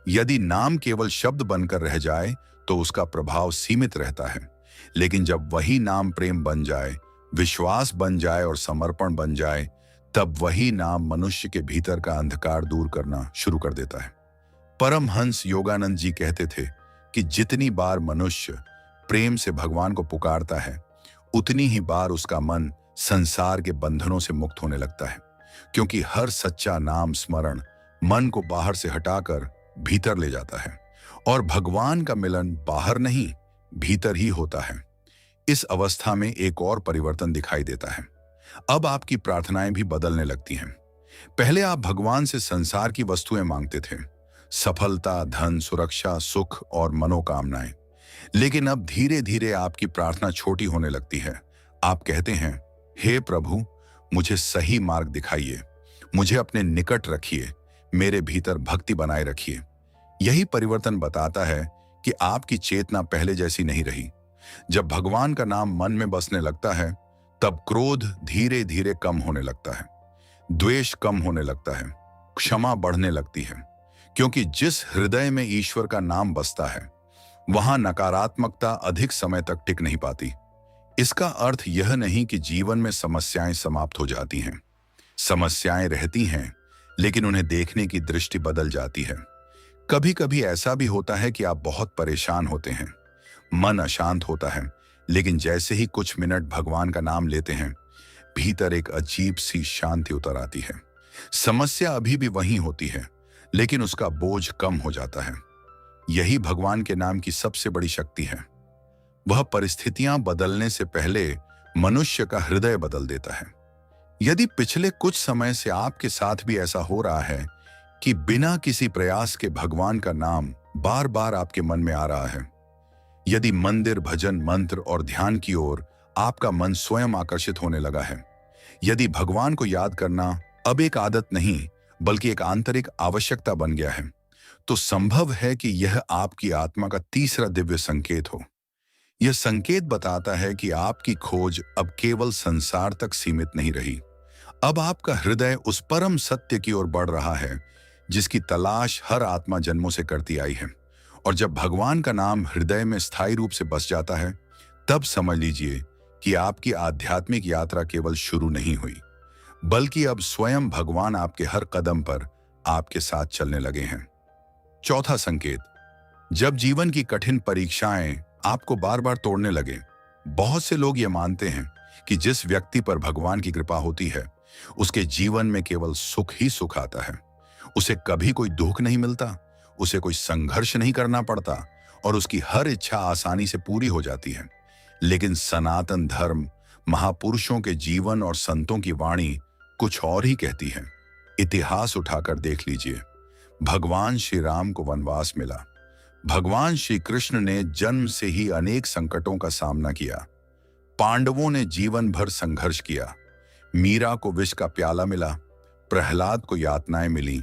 यदि नाम केवल शब्द बनकर रह जाए तो उसका प्रभाव सीमित रहता है, लेकिन जब वही नाम प्रेम बन जाए, विश्वास बन जाए और समर्पण बन जाए, तब वही नाम मनुष्य के भीतर का अंधकार दूर करना शुरू कर देता है। परमहंस योगानंद जी कहते थे कि जितनी बार मनुष्य प्रेम से भगवान को पुकारता है, उतनी ही बार उसका मन संसार के बंधनों से मुक्त होने लगता है, क्योंकि हर सच्चा नाम स्मरण मन को बाहर से हटाकर भीतर ले जाता है और भगवान का मिलन बाहर नहीं, भीतर ही होता है। इस अवस्था में एक और परिवर्तन दिखाई देता है। अब आपकी प्रार्थनाएं भी बदलने लगती हैं। पहले आप भगवान से संसार की वस्तुएं मांगते थे, सफलता, धन, सुरक्षा, सुख और मनोकामनाएं। लेकिन अब धीरे धीरे आपकी प्रार्थना छोटी होने लगती है। आप कहते हैं, हे प्रभु, मुझे सही मार्ग दिखाइए, मुझे अपने निकट रखिए, मेरे भीतर भक्ति बनाए रखिए। यही परिवर्तन बताता है कि आपकी चेतना पहले जैसी नहीं रही। जब भगवान का नाम मन में बसने लगता है, तब क्रोध धीरे धीरे कम होने लगता है, द्वेष कम होने लगता है, क्षमा बढ़ने लगती है, क्योंकि जिस हृदय में ईश्वर का नाम बसता है, वहां नकारात्मकता अधिक समय तक टिक नहीं पाती। इसका अर्थ यह नहीं कि जीवन में समस्याएं समाप्त हो जाती हैं। समस्याएं रहती हैं, लेकिन उन्हें देखने की दृष्टि बदल जाती है। कभी कभी ऐसा भी होता है कि आप बहुत परेशान होते हैं, मन अशांत होता है, लेकिन जैसे ही कुछ मिनट भगवान का नाम लेते हैं, भीतर एक अजीब सी शांति उतर आती है। समस्या अभी भी वही होती है, लेकिन उसका बोझ कम हो जाता है। यही भगवान के नाम की सबसे बड़ी शक्ति है। वह परिस्थितियां बदलने से पहले मनुष्य का हृदय बदल देता है। यदि पिछले कुछ समय से आपके साथ भी ऐसा हो रहा है कि बिना किसी प्रयास के भगवान का नाम बार बार आपके मन में आ रहा है, यदि मंदिर, भजन, मंत्र और ध्यान की ओर आपका मन स्वयं आकर्षित होने लगा है, यदि भगवान को याद करना अब एक आदत नहीं बल्कि एक आंतरिक आवश्यकता बन गया है, तो संभव है कि यह आपकी आत्मा का तीसरा दिव्य संकेत हो। यह संकेत बताता है कि आपकी खोज अब केवल संसार तक सीमित नहीं रही। अब आपका हृदय उस परम सत्य की ओर बढ़ रहा है जिसकी तलाश हर आत्मा जन्मों से करती आई है। और जब भगवान का नाम हृदय में स्थायी रूप से बस जाता है, तब समझ लीजिए कि आपकी आध्यात्मिक यात्रा केवल शुरू नहीं हुई, बल्कि अब स्वयं भगवान आपके हर कदम पर आपके साथ चलने लगे हैं। चौथा संकेत, जब जीवन की कठिन परीक्षाएं आपको बार बार तोड़ने लगे। बहुत से लोग ये मानते हैं कि जिस व्यक्ति पर भगवान की कृपा होती है, उसके जीवन में केवल सुख ही सुख आता है। उसे कभी कोई दुख नहीं मिलता, उसे कोई संघर्ष नहीं करना पड़ता और उसकी हर इच्छा आसानी से पूरी हो जाती है। लेकिन सनातन धर्म, महापुरुषों के जीवन और संतों की वाणी कुछ और ही कहती है। इतिहास उठाकर देख लीजिए। भगवान श्री राम को वनवास मिला। भगवान श्री कृष्ण ने जन्म से ही अनेक संकटों का सामना किया। पांडवों ने जीवन भर संघर्ष किया। मीरा को विष का प्याला मिला। प्रहलाद को यातनाएं मिली।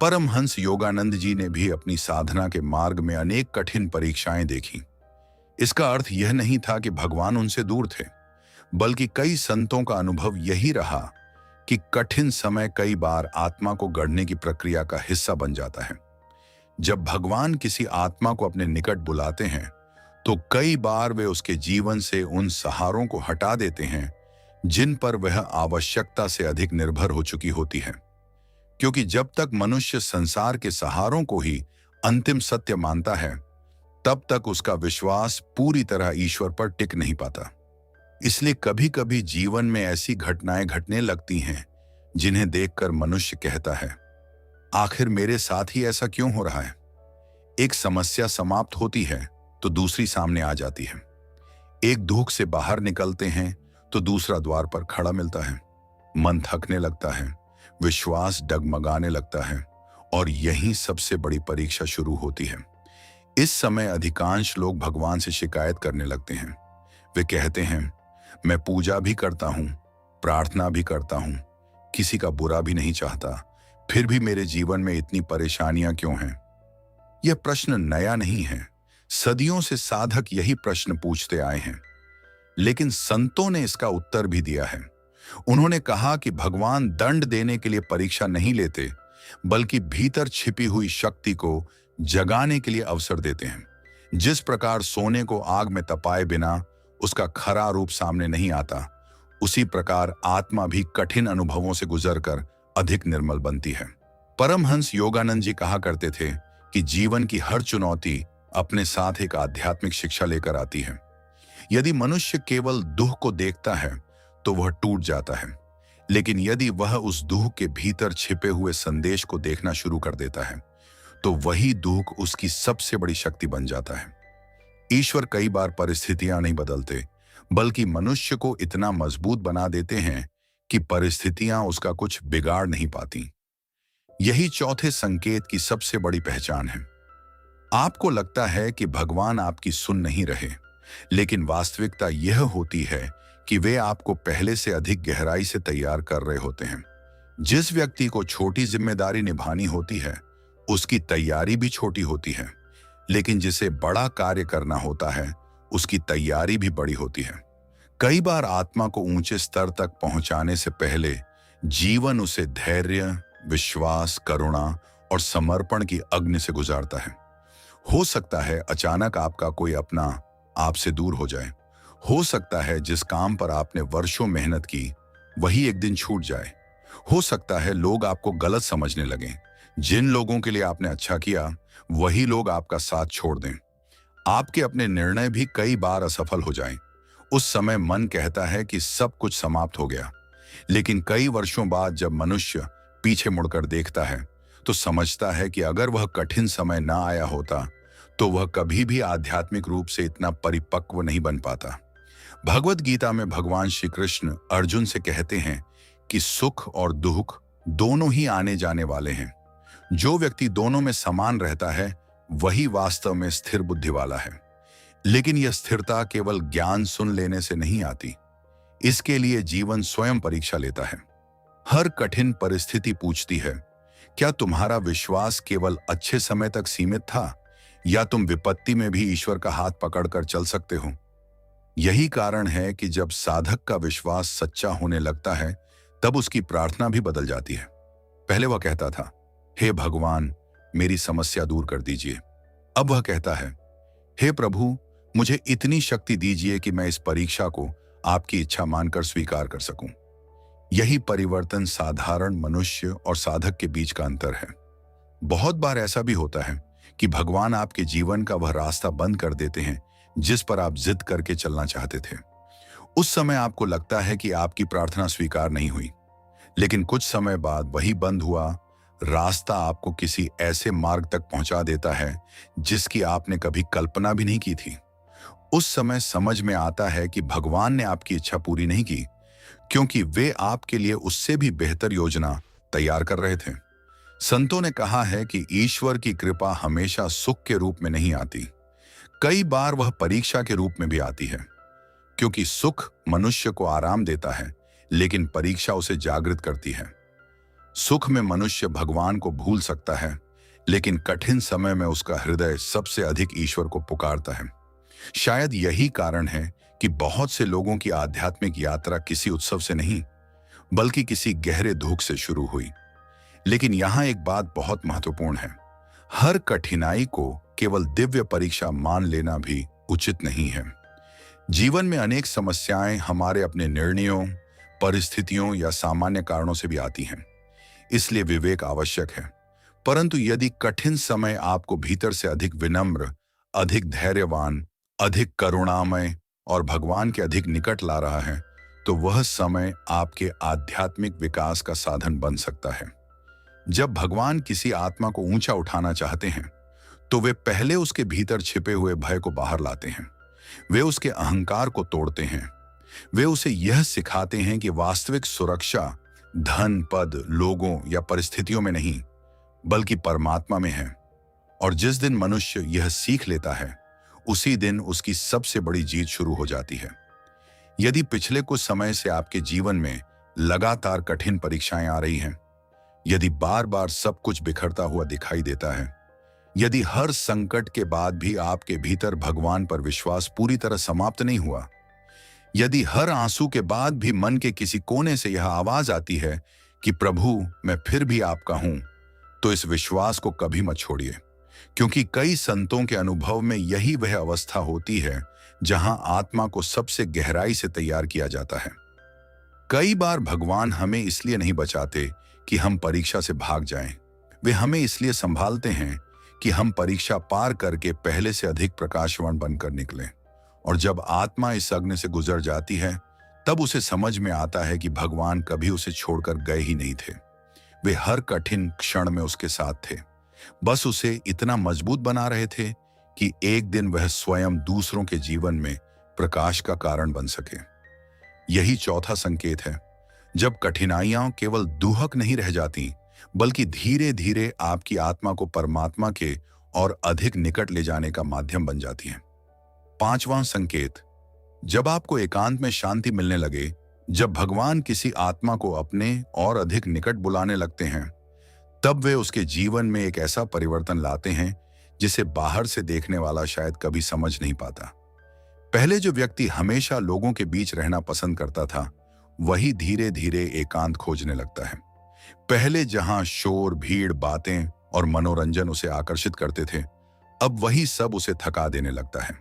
परमहंस योगानंद जी ने भी अपनी साधना के मार्ग में अनेक कठिन परीक्षाएं देखी। इसका अर्थ यह नहीं था कि भगवान उनसे दूर थे, बल्कि कई संतों का अनुभव यही रहा कि कठिन समय कई बार आत्मा को गढ़ने की प्रक्रिया का हिस्सा बन जाता है। जब भगवान किसी आत्मा को अपने निकट बुलाते हैं तो कई बार वे उसके जीवन से उन सहारों को हटा देते हैं जिन पर वह आवश्यकता से अधिक निर्भर हो चुकी होती है। क्योंकि जब तक मनुष्य संसार के सहारों को ही अंतिम सत्य मानता है, तब तक उसका विश्वास पूरी तरह ईश्वर पर टिक नहीं पाता। इसलिए कभी कभी जीवन में ऐसी घटनाएं घटने लगती हैं जिन्हें देखकर मनुष्य कहता है, आखिर मेरे साथ ही ऐसा क्यों हो रहा है। एक समस्या समाप्त होती है तो दूसरी सामने आ जाती है। एक दुख से बाहर निकलते हैं तो दूसरा द्वार पर खड़ा मिलता है। मन थकने लगता है, विश्वास डगमगाने लगता है और यही सबसे बड़ी परीक्षा शुरू होती है। इस समय अधिकांश लोग भगवान से शिकायत करने लगते हैं। वे कहते हैं, मैं पूजा भी करता हूं, प्रार्थना भी करता हूं, किसी का बुरा भी नहीं चाहता, फिर भी मेरे जीवन में इतनी परेशानियां क्यों हैं। यह प्रश्न नया नहीं है। सदियों से साधक यही प्रश्न पूछते आए हैं, लेकिन संतों ने इसका उत्तर भी दिया है। उन्होंने कहा कि भगवान दंड देने के लिए परीक्षा नहीं लेते, बल्कि भीतर छिपी हुई शक्ति को जगाने के लिए अवसर देते हैं। जिस प्रकार सोने को आग में तपाए बिना उसका खरा रूप सामने नहीं आता, उसी प्रकार आत्मा भी कठिन अनुभवों से गुजरकर अधिक निर्मल बनती है। परमहंस योगानंद जी कहा करते थे कि जीवन की हर चुनौती अपने साथ एक आध्यात्मिक शिक्षा लेकर आती है। यदि मनुष्य केवल दुख को देखता है तो वह टूट जाता है, लेकिन यदि वह उस दुख के भीतर छिपे हुए संदेश को देखना शुरू कर देता है तो वही दुख उसकी सबसे बड़ी शक्ति बन जाता है। ईश्वर कई बार परिस्थितियां नहीं बदलते, बल्कि मनुष्य को इतना मजबूत बना देते हैं कि परिस्थितियां उसका कुछ बिगाड़ नहीं पाती। यही चौथे संकेत की सबसे बड़ी पहचान है। आपको लगता है कि भगवान आपकी सुन नहीं रहे, लेकिन वास्तविकता यह होती है कि वे आपको पहले से अधिक गहराई से तैयार कर रहे होते हैं। जिस व्यक्ति को छोटी जिम्मेदारी निभानी होती है, उसकी तैयारी भी छोटी होती है, लेकिन जिसे बड़ा कार्य करना होता है, उसकी तैयारी भी बड़ी होती है। कई बार आत्मा को ऊंचे स्तर तक पहुंचाने से पहले जीवन उसे धैर्य, विश्वास, करुणा और समर्पण की अग्नि से गुजारता है। हो सकता है अचानक आपका कोई अपना आपसे दूर हो जाए। हो सकता है जिस काम पर आपने वर्षों मेहनत की वही एक दिन छूट जाए। हो सकता है लोग आपको गलत समझने लगें। जिन लोगों के लिए आपने अच्छा किया वही लोग आपका साथ छोड़ दें। आपके अपने निर्णय भी कई बार असफल हो जाएं। उस समय मन कहता है कि सब कुछ समाप्त हो गया, लेकिन कई वर्षों बाद जब मनुष्य पीछे मुड़कर देखता है तो समझता है कि अगर वह कठिन समय ना आया होता तो वह कभी भी आध्यात्मिक रूप से इतना परिपक्व नहीं बन पाता। भगवत गीता में भगवान श्री कृष्ण अर्जुन से कहते हैं कि सुख और दुख दोनों ही आने जाने वाले हैं। जो व्यक्ति दोनों में समान रहता है वही वास्तव में स्थिर बुद्धि वाला है। लेकिन यह स्थिरता केवल ज्ञान सुन लेने से नहीं आती। इसके लिए जीवन स्वयं परीक्षा लेता है। हर कठिन परिस्थिति पूछती है, क्या तुम्हारा विश्वास केवल अच्छे समय तक सीमित था या तुम विपत्ति में भी ईश्वर का हाथ पकड़कर चल सकते हो। यही कारण है कि जब साधक का विश्वास सच्चा होने लगता है तब उसकी प्रार्थना भी बदल जाती है। पहले वह कहता था, हे भगवान मेरी समस्या दूर कर दीजिए। अब वह कहता है, हे प्रभु मुझे इतनी शक्ति दीजिए कि मैं इस परीक्षा को आपकी इच्छा मानकर स्वीकार कर सकूं। यही परिवर्तन साधारण मनुष्य और साधक के बीच का अंतर है। बहुत बार ऐसा भी होता है कि भगवान आपके जीवन का वह रास्ता बंद कर देते हैं जिस पर आप जिद करके चलना चाहते थे। उस समय आपको लगता है कि आपकी प्रार्थना स्वीकार नहीं हुई, लेकिन कुछ समय बाद वही बंद हुआ रास्ता आपको किसी ऐसे मार्ग तक पहुंचा देता है जिसकी आपने कभी कल्पना भी नहीं की थी। उस समय समझ में आता है कि भगवान ने आपकी इच्छा पूरी नहीं की, क्योंकि वे आपके लिए उससे भी बेहतर योजना तैयार कर रहे थे। संतों ने कहा है कि ईश्वर की कृपा हमेशा सुख के रूप में नहीं आती। कई बार वह परीक्षा के रूप में भी आती है, क्योंकि सुख मनुष्य को आराम देता है, लेकिन परीक्षा उसे जागृत करती है। सुख में मनुष्य भगवान को भूल सकता है, लेकिन कठिन समय में उसका हृदय सबसे अधिक ईश्वर को पुकारता है। शायद यही कारण है कि बहुत से लोगों की आध्यात्मिक यात्रा किसी उत्सव से नहीं, बल्कि किसी गहरे दुख से शुरू हुई। लेकिन यहां एक बात बहुत महत्वपूर्ण है। हर कठिनाई को केवल दिव्य परीक्षा मान लेना भी उचित नहीं है। जीवन में अनेक समस्याएं हमारे अपने निर्णयों, परिस्थितियों या सामान्य कारणों से भी आती हैं। इसलिए विवेक आवश्यक है। परंतु यदि कठिन समय आपको भीतर से अधिक विनम्र, अधिक धैर्यवान, अधिक करुणामय और भगवान के अधिक निकट ला रहा है, तो वह समय आपके आध्यात्मिक विकास का साधन बन सकता है। जब भगवान किसी आत्मा को ऊंचा उठाना चाहते हैं, तो वे पहले उसके भीतर छिपे हुए भय को बाहर लाते हैं। वे उसके अहंकार को तोड़ते हैं। वे उसे यह सिखाते हैं कि वास्तविक सुरक्षा धन, पद, लोगों या परिस्थितियों में नहीं, बल्कि परमात्मा में है। और जिस दिन मनुष्य यह सीख लेता है, उसी दिन उसकी सबसे बड़ी जीत शुरू हो जाती है। यदि पिछले कुछ समय से आपके जीवन में लगातार कठिन परीक्षाएं आ रही हैं, यदि बार बार सब कुछ बिखरता हुआ दिखाई देता है, यदि हर संकट के बाद भी आपके भीतर भगवान पर विश्वास पूरी तरह समाप्त नहीं हुआ, यदि हर आंसू के बाद भी मन के किसी कोने से यह आवाज आती है कि प्रभु मैं फिर भी आपका हूं, तो इस विश्वास को कभी मत छोड़िए। क्योंकि कई संतों के अनुभव में यही वह अवस्था होती है जहां आत्मा को सबसे गहराई से तैयार किया जाता है। कई बार भगवान हमें इसलिए नहीं बचाते कि हम परीक्षा से भाग जाएं। वे हमें इसलिए संभालते हैं कि हम परीक्षा पार करके पहले से अधिक प्रकाशवान बनकर निकलें। और जब आत्मा इस अग्नि से गुजर जाती है, तब उसे समझ में आता है कि भगवान कभी उसे छोड़कर गए ही नहीं थे। वे हर कठिन क्षण में उसके साथ थे, बस उसे इतना मजबूत बना रहे थे कि एक दिन वह स्वयं दूसरों के जीवन में प्रकाश का कारण बन सके। यही चौथा संकेत है, जब कठिनाइयां केवल दुहक नहीं रह जाती, बल्कि धीरे धीरे आपकी आत्मा को परमात्मा के और अधिक निकट ले जाने का माध्यम बन जाती हैं। पांचवां संकेत, जब आपको एकांत में शांति मिलने लगे, जब भगवान किसी आत्मा को अपने और अधिक निकट बुलाने लगते हैं, तब वे उसके जीवन में एक ऐसा परिवर्तन लाते हैं जिसे बाहर से देखने वाला शायद कभी समझ नहीं पाता। पहले जो व्यक्ति हमेशा लोगों के बीच रहना पसंद करता था, वही धीरे धीरे एकांत खोजने लगता है। पहले जहां शोर, भीड़, बातें और मनोरंजन उसे आकर्षित करते थे, अब वही सब उसे थका देने लगता है।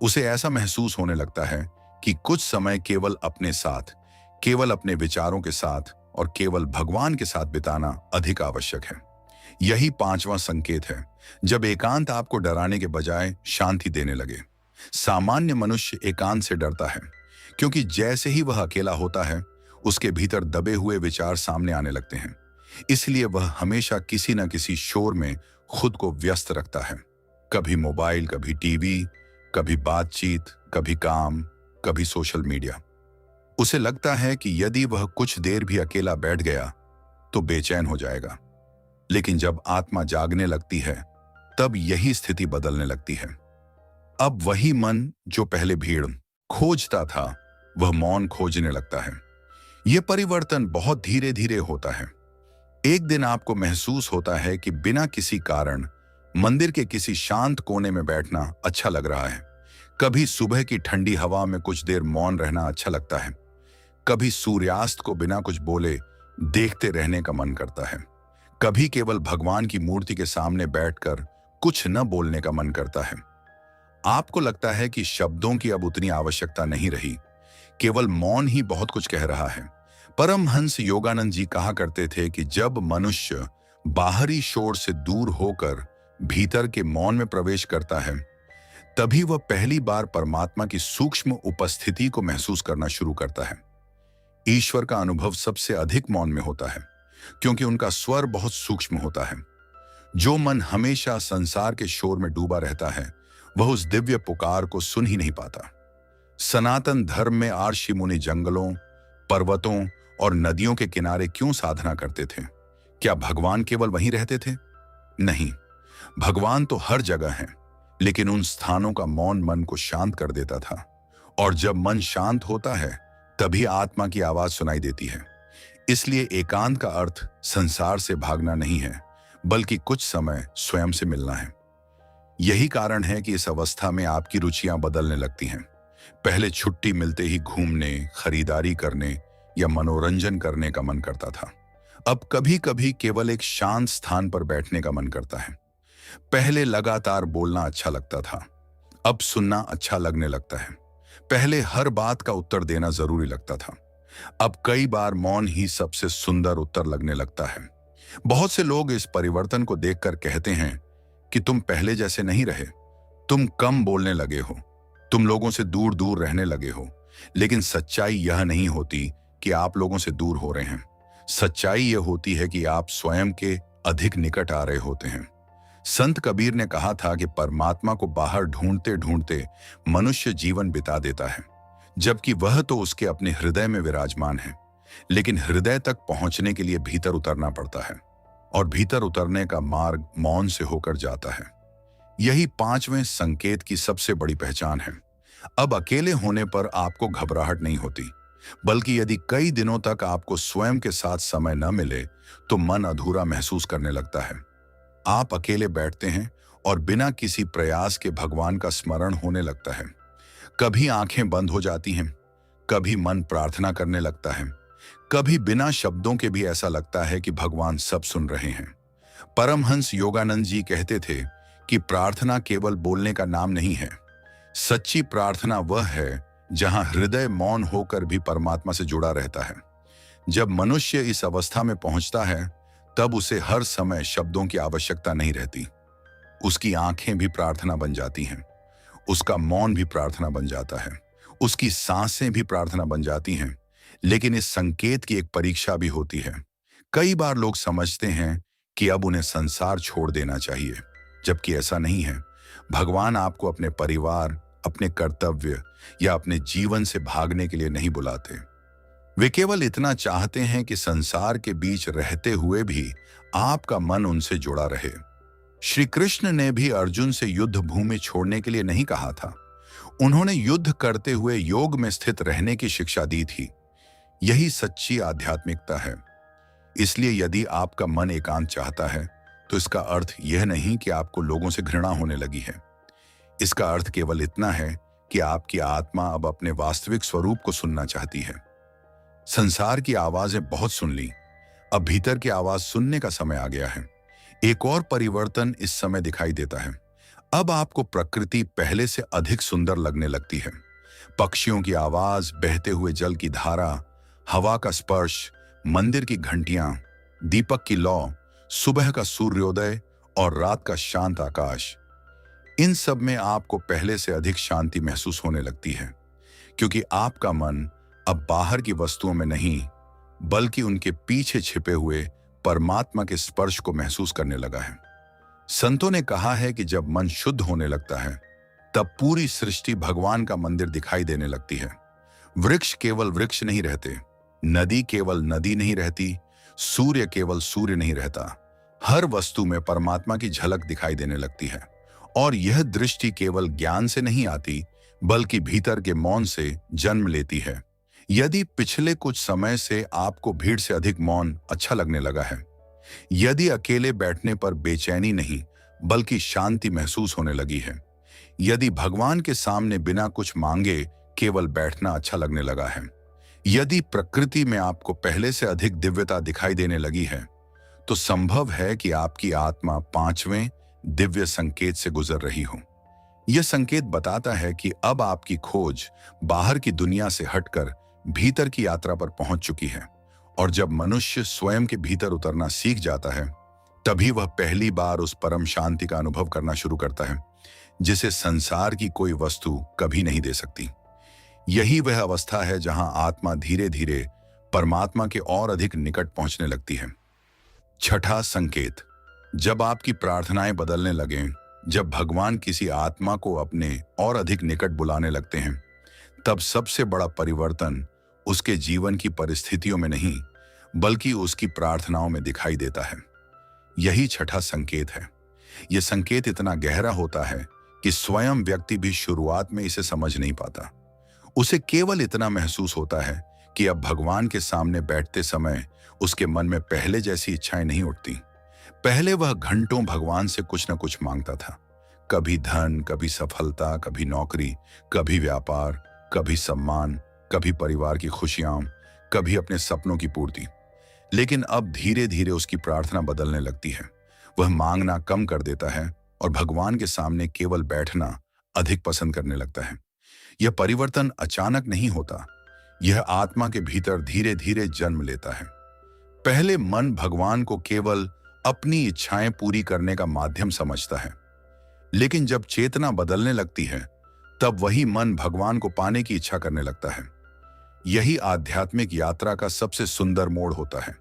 उसे ऐसा महसूस होने लगता है कि कुछ समय केवल अपने साथ, केवल अपने विचारों के साथ और केवल भगवान के साथ बिताना अधिक आवश्यक है। यही पांचवां संकेत है, जब एकांत आपको डराने के बजाय शांति देने लगे। सामान्य मनुष्य एकांत से डरता है, क्योंकि जैसे ही वह अकेला होता है, उसके भीतर दबे हुए विचार सामने आने लगते हैं। इसलिए वह हमेशा किसी न किसी शोर में खुद को व्यस्त रखता है। कभी मोबाइल, कभी टीवी, कभी बातचीत, कभी काम, कभी सोशल मीडिया। उसे लगता है कि यदि वह कुछ देर भी अकेला बैठ गया तो बेचैन हो जाएगा। लेकिन जब आत्मा जागने लगती है, तब यही स्थिति बदलने लगती है। अब वही मन जो पहले भीड़ खोजता था, वह मौन खोजने लगता है। यह परिवर्तन बहुत धीरे धीरे होता है। एक दिन आपको महसूस होता है कि बिना किसी कारण मंदिर के किसी शांत कोने में बैठना अच्छा लग रहा है। कभी सुबह की ठंडी हवा में कुछ देर मौन रहना अच्छा लगता है। कभी सूर्यास्त को बिना कुछ बोले देखते रहने का मन करता है। कभी केवल भगवान की मूर्ति के सामने बैठकर कुछ न बोलने का मन करता है। आपको लगता है कि शब्दों की अब उतनी आवश्यकता नहीं रही, केवल मौन ही बहुत कुछ कह रहा है। परमहंस योगानंद जी कहा करते थे कि जब मनुष्य बाहरी शोर से दूर होकर भीतर के मौन में प्रवेश करता है, तभी वह पहली बार परमात्मा की सूक्ष्म उपस्थिति को महसूस करना शुरू करता है। ईश्वर का अनुभव सबसे अधिक मौन में होता है, क्योंकि उनका स्वर बहुत सूक्ष्म होता है। जो मन हमेशा संसार के शोर में डूबा रहता है, वह उस दिव्य पुकार को सुन ही नहीं पाता। सनातन धर्म में ऋषि मुनि जंगलों, पर्वतों और नदियों के किनारे क्यों साधना करते थे? क्या भगवान केवल वहीं रहते थे? नहीं, भगवान तो हर जगह हैं, लेकिन उन स्थानों का मौन मन को शांत कर देता था। और जब मन शांत होता है, तभी आत्मा की आवाज सुनाई देती है। इसलिए एकांत का अर्थ संसार से भागना नहीं है, बल्कि कुछ समय स्वयं से मिलना है। यही कारण है कि इस अवस्था में आपकी रुचियां बदलने लगती हैं। पहले छुट्टी मिलते ही घूमने, खरीदारी करने या मनोरंजन करने का मन करता था। अब कभी कभी केवल एक शांत स्थान पर बैठने का मन करता है। पहले लगातार बोलना अच्छा लगता था, अब सुनना अच्छा लगने लगता है। पहले हर बात का उत्तर देना जरूरी लगता था, अब कई बार मौन ही सबसे सुंदर उत्तर लगने लगता है। बहुत से लोग इस परिवर्तन को देखकर कहते हैं कि तुम पहले जैसे नहीं रहे, तुम कम बोलने लगे हो, तुम लोगों से दूर दूर रहने लगे हो। लेकिन सच्चाई यह नहीं होती कि आप लोगों से दूर हो रहे हैं। सच्चाई यह होती है कि आप स्वयं के अधिक निकट आ रहे होते हैं। संत कबीर ने कहा था कि परमात्मा को बाहर ढूंढते ढूंढते मनुष्य जीवन बिता देता है, जबकि वह तो उसके अपने हृदय में विराजमान है। लेकिन हृदय तक पहुंचने के लिए भीतर उतरना पड़ता है, और भीतर उतरने का मार्ग मौन से होकर जाता है। यही पांचवें संकेत की सबसे बड़ी पहचान है। अब अकेले होने पर आपको घबराहट नहीं होती, बल्कि यदि कई दिनों तक आपको स्वयं के साथ समय न मिले तो मन अधूरा महसूस करने लगता है। आप अकेले बैठते हैं और बिना किसी प्रयास के भगवान का स्मरण होने लगता है। कभी आंखें बंद हो जाती हैं, कभी मन प्रार्थना करने लगता है, कभी बिना शब्दों के भी ऐसा लगता है कि भगवान सब सुन रहे हैं। परमहंस योगानंद जी कहते थे कि प्रार्थना केवल बोलने का नाम नहीं है। सच्ची प्रार्थना वह है जहां हृदय मौन होकर भी परमात्मा से जुड़ा रहता है। जब मनुष्य इस अवस्था में पहुंचता है, तब उसे हर समय शब्दों की आवश्यकता नहीं रहती। उसकी आंखें भी प्रार्थना बन जाती हैं, उसका मौन भी प्रार्थना बन जाता है, उसकी सांसें भी प्रार्थना बन जाती हैं। लेकिन इस संकेत की एक परीक्षा भी होती है। कई बार लोग समझते हैं कि अब उन्हें संसार छोड़ देना चाहिए, जबकि ऐसा नहीं है। भगवान आपको अपने परिवार, अपने कर्तव्य या अपने जीवन से भागने के लिए नहीं बुलाते। वे केवल इतना चाहते हैं कि संसार के बीच रहते हुए भी आपका मन उनसे जुड़ा रहे। श्री कृष्ण ने भी अर्जुन से युद्ध भूमि छोड़ने के लिए नहीं कहा था। उन्होंने युद्ध करते हुए योग में स्थित रहने की शिक्षा दी थी। यही सच्ची आध्यात्मिकता है। इसलिए यदि आपका मन एकांत चाहता है, तो इसका अर्थ यह नहीं कि आपको लोगों से घृणा होने लगी है। इसका अर्थ केवल इतना है कि आपकी आत्मा अब अपने वास्तविक स्वरूप को सुनना चाहती है। संसार की आवाजें बहुत सुन ली, अब भीतर की आवाज सुनने का समय आ गया है। एक और परिवर्तन इस समय दिखाई देता है। अब आपको प्रकृति पहले से अधिक सुंदर लगने लगती है। पक्षियों की आवाज, बहते हुए जल की धारा, हवा का स्पर्श, मंदिर की घंटियां, दीपक की लौ, सुबह का सूर्योदय और रात का शांत आकाश, इन सब में आपको पहले से अधिक शांति महसूस होने लगती है, क्योंकि आपका मन अब बाहर की वस्तुओं में नहीं, बल्कि उनके पीछे छिपे हुए परमात्मा के स्पर्श को महसूस करने लगा है। संतों ने कहा है कि जब मन शुद्ध होने लगता है, तब पूरी सृष्टि भगवान का मंदिर दिखाई देने लगती है। वृक्ष केवल वृक्ष नहीं रहते, नदी केवल नदी नहीं रहती, सूर्य केवल सूर्य नहीं रहता। हर वस्तु में परमात्मा की झलक दिखाई देने लगती है। और यह दृष्टि केवल ज्ञान से नहीं आती, बल्कि भीतर के मौन से जन्म लेती है। यदि पिछले कुछ समय से आपको भीड़ से अधिक मौन अच्छा लगने लगा है, यदि अकेले बैठने पर बेचैनी नहीं बल्कि शांति महसूस होने लगी है, यदि भगवान के सामने बिना कुछ मांगे केवल बैठना अच्छा लगने लगा है, यदि प्रकृति में आपको पहले से अधिक दिव्यता दिखाई देने लगी है, तो संभव है कि आपकी आत्मा पांचवें दिव्य संकेत से गुजर रही हो। यह संकेत बताता है कि अब आपकी खोज बाहर की दुनिया से हटकर भीतर की यात्रा पर पहुंच चुकी है। और जब मनुष्य स्वयं के भीतर उतरना सीख जाता है, तभी वह पहली बार उस परम शांति का अनुभव करना शुरू करता है, जिसे संसार की कोई वस्तु कभी नहीं दे सकती। यही वह अवस्था है जहां आत्मा धीरे धीरे परमात्मा के और अधिक निकट पहुंचने लगती है। छठा संकेत, जब आपकी प्रार्थनाएं बदलने लगें, जब भगवान किसी आत्मा को अपने और अधिक निकट बुलाने लगते हैं, तब सबसे बड़ा परिवर्तन उसके जीवन की परिस्थितियों में नहीं, बल्कि उसकी प्रार्थनाओं में दिखाई देता है। यही छठा संकेत है। यह संकेत इतना गहरा होता है कि स्वयं व्यक्ति भी शुरुआत में इसे समझ नहीं पाता। उसे केवल इतना महसूस होता है कि अब भगवान के सामने बैठते समय उसके मन में पहले जैसी इच्छाएं नहीं उठती। पहले वह घंटों भगवान से कुछ न कुछ मांगता था। कभी धन, कभी सफलता, कभी नौकरी, कभी व्यापार, कभी सम्मान, कभी परिवार की खुशियां, कभी अपने सपनों की पूर्ति। लेकिन अब धीरे धीरे उसकी प्रार्थना बदलने लगती है। वह मांगना कम कर देता है और भगवान के सामने केवल बैठना अधिक पसंद करने लगता है। यह परिवर्तन अचानक नहीं होता, यह आत्मा के भीतर धीरे धीरे जन्म लेता है। पहले मन भगवान को केवल अपनी इच्छाएं पूरी करने का माध्यम समझता है, लेकिन जब चेतना बदलने लगती है तब वही मन भगवान को पाने की इच्छा करने लगता है। यही आध्यात्मिक यात्रा का सबसे सुंदर मोड़ होता है,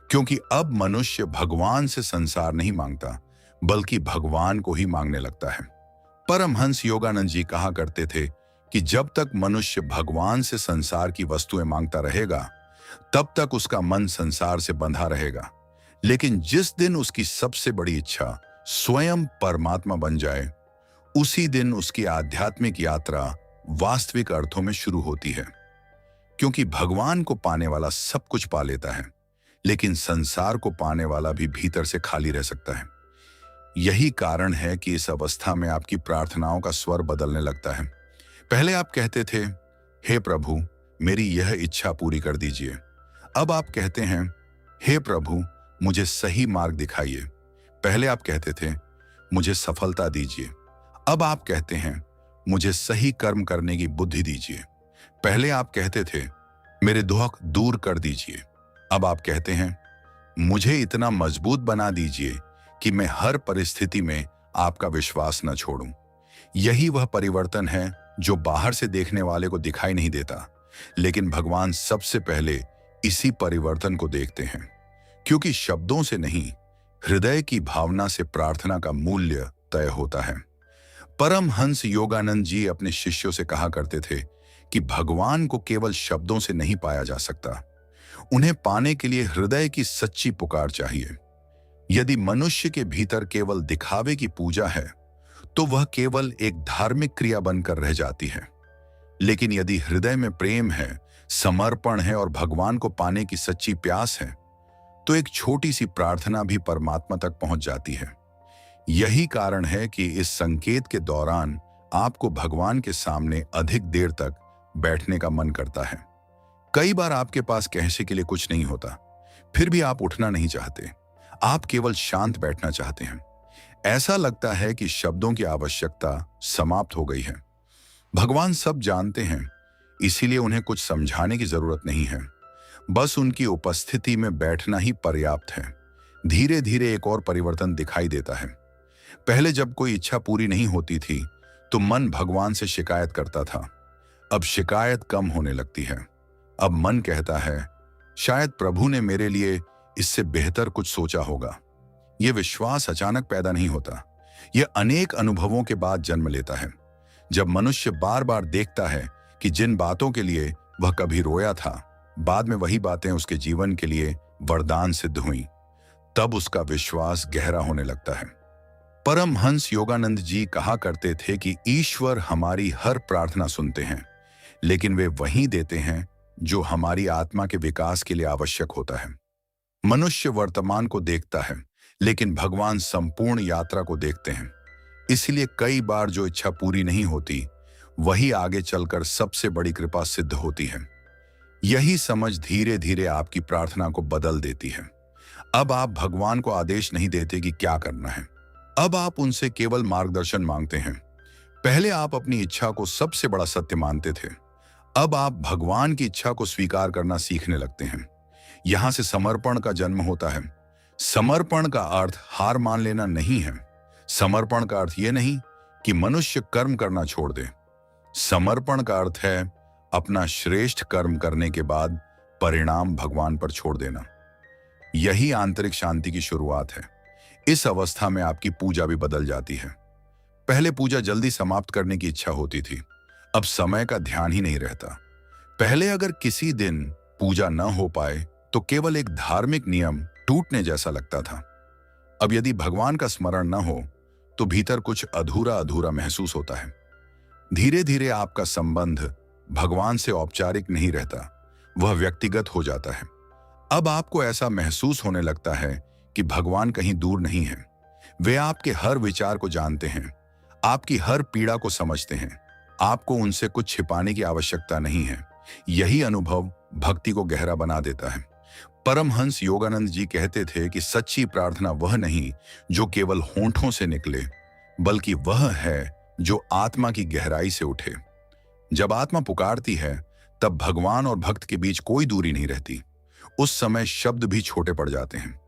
क्योंकि अब मनुष्य भगवान से संसार नहीं मांगता, बल्कि भगवान को ही मांगने लगता है। परमहंस योगानंद जी कहा करते थे कि जब तक मनुष्य भगवान से संसार की वस्तुएं मांगता रहेगा, तब तक उसका मन संसार से बंधा रहेगा। लेकिन जिस दिन उसकी सबसे बड़ी इच्छा स्वयं परमात्मा बन जाए, उसी दिन उसकी आध्यात्मिक यात्रा वास्तविक अर्थों में शुरू होती है। क्योंकि भगवान को पाने वाला सब कुछ पा लेता है, लेकिन संसार को पाने वाला भी भीतर से खाली रह सकता है। यही कारण है कि इस अवस्था में आपकी प्रार्थनाओं का स्वर बदलने लगता है। पहले आप कहते थे, हे प्रभु, मेरी यह इच्छा पूरी कर दीजिए। अब आप कहते हैं, हे प्रभु, मुझे सही मार्ग दिखाइए। पहले आप कहते थे, मुझे सफलता दीजिए। अब आप कहते हैं, मुझे सही कर्म करने की बुद्धि दीजिए। पहले आप कहते थे, मेरे दुख दूर कर दीजिए। अब आप कहते हैं, मुझे इतना मजबूत बना दीजिए कि मैं हर परिस्थिति में आपका विश्वास न छोड़ूं। यही वह परिवर्तन है जो बाहर से देखने वाले को दिखाई नहीं देता, लेकिन भगवान सबसे पहले इसी परिवर्तन को देखते हैं। क्योंकि शब्दों से नहीं, हृदय की भावना से प्रार्थना का मूल्य तय होता है। परमहंस योगानंद जी अपने शिष्यों से कहा करते थे कि भगवान को केवल शब्दों से नहीं पाया जा सकता, उन्हें पाने के लिए हृदय की सच्ची पुकार चाहिए। यदि मनुष्य के भीतर केवल दिखावे की पूजा है, तो वह केवल एक धार्मिक क्रिया बनकर रह जाती है। लेकिन यदि हृदय में प्रेम है, समर्पण है और भगवान को पाने की सच्ची प्यास है, तो एक छोटी सी प्रार्थना भी परमात्मा तक पहुंच जाती है। यही कारण है कि इस संकेत के दौरान आपको भगवान के सामने अधिक देर तक बैठने का मन करता है। कई बार आपके पास कहने के लिए कुछ नहीं होता, फिर भी आप उठना नहीं चाहते, आप केवल शांत बैठना चाहते हैं। ऐसा लगता है कि शब्दों की आवश्यकता समाप्त हो गई है। भगवान सब जानते हैं, इसीलिए उन्हें कुछ समझाने की जरूरत नहीं है। बस उनकी उपस्थिति में बैठना ही पर्याप्त है। धीरे धीरे एक और परिवर्तन दिखाई देता है। पहले जब कोई इच्छा पूरी नहीं होती थी, तो मन भगवान से शिकायत करता था। अब शिकायत कम होने लगती है। अब मन कहता है, शायद प्रभु ने मेरे लिए इससे बेहतर कुछ सोचा होगा। यह विश्वास अचानक पैदा नहीं होता, यह अनेक अनुभवों के बाद जन्म लेता है। जब मनुष्य बार बार देखता है कि जिन बातों के लिए वह कभी रोया था, बाद में वही बातें उसके जीवन के लिए वरदान सिद्ध हुई, तब उसका विश्वास गहरा होने लगता है। परमहंस योगानंद जी कहा करते थे कि ईश्वर हमारी हर प्रार्थना सुनते हैं, लेकिन वे वही देते हैं जो हमारी आत्मा के विकास के लिए आवश्यक होता है। मनुष्य वर्तमान को देखता है, लेकिन भगवान संपूर्ण यात्रा को देखते हैं। इसलिए कई बार जो इच्छा पूरी नहीं होती, वही आगे चलकर सबसे बड़ी कृपा सिद्ध होती है। यही समझ धीरे धीरे आपकी प्रार्थना को बदल देती है। अब आप भगवान को आदेश नहीं देते कि क्या करना है, अब आप उनसे केवल मार्गदर्शन मांगते हैं। पहले आप अपनी इच्छा को सबसे बड़ा सत्य मानते थे, अब आप भगवान की इच्छा को स्वीकार करना सीखने लगते हैं। यहां से समर्पण का जन्म होता है। समर्पण का अर्थ हार मान लेना नहीं है। समर्पण का अर्थ यह नहीं कि मनुष्य कर्म करना छोड़ दे। समर्पण का अर्थ है अपना श्रेष्ठ कर्म करने के बाद परिणाम भगवान पर छोड़ देना। यही आंतरिक शांति की शुरुआत है। इस अवस्था में आपकी पूजा भी बदल जाती है। पहले पूजा जल्दी समाप्त करने की इच्छा होती थी, अब समय का ध्यान ही नहीं रहता। पहले अगर किसी दिन पूजा न हो पाए तो केवल एक धार्मिक नियम टूटने जैसा लगता था। अब यदि भगवान का स्मरण न हो तो भीतर कुछ अधूरा अधूरा महसूस होता है। धीरे धीरे आपका संबंध भगवान से औपचारिक नहीं रहता, वह व्यक्तिगत हो जाता है। अब आपको ऐसा महसूस होने लगता है कि भगवान कहीं दूर नहीं है। वे आपके हर विचार को जानते हैं, आपकी हर पीड़ा को समझते हैं। आपको उनसे कुछ छिपाने की आवश्यकता नहीं है। यही अनुभव भक्ति को गहरा बना देता है। परमहंस योगानंद जी कहते थे कि सच्ची प्रार्थना वह नहीं जो केवल होंठों से निकले, बल्कि वह है जो आत्मा की गहराई से उठे। जब आत्मा पुकारती है तब भगवान और भक्त के बीच कोई दूरी नहीं रहती। उस समय शब्द भी छोटे पड़ जाते हैं,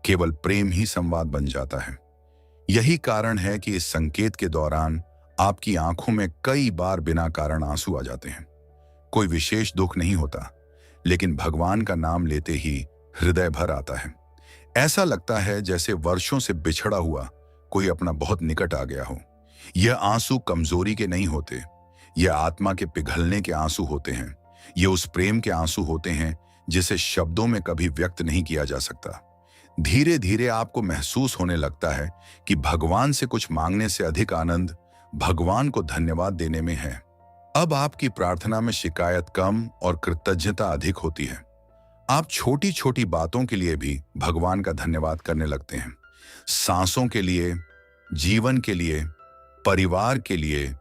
केवल प्रेम ही संवाद बन जाता है। यही कारण है कि इस संकेत के दौरान आपकी आंखों में कई बार बिना कारण आंसू आ जाते हैं। कोई विशेष दुख नहीं होता, लेकिन भगवान का नाम लेते ही हृदय भर आता है। ऐसा लगता है जैसे वर्षों से बिछड़ा हुआ कोई अपना बहुत निकट आ गया हो। यह आंसू कमजोरी के नहीं होते, यह आत्मा के पिघलने के आंसू होते हैं। ये उस प्रेम के आंसू होते हैं जिसे शब्दों में कभी व्यक्त नहीं किया जा सकता। धीरे धीरे आपको महसूस होने लगता है कि भगवान से कुछ मांगने से अधिक आनंद भगवान को धन्यवाद देने में है। अब आपकी प्रार्थना में शिकायत कम और कृतज्ञता अधिक होती है। आप छोटी छोटी बातों के लिए भी भगवान का धन्यवाद करने लगते हैं। सांसों के लिए, जीवन के लिए, परिवार के लिए,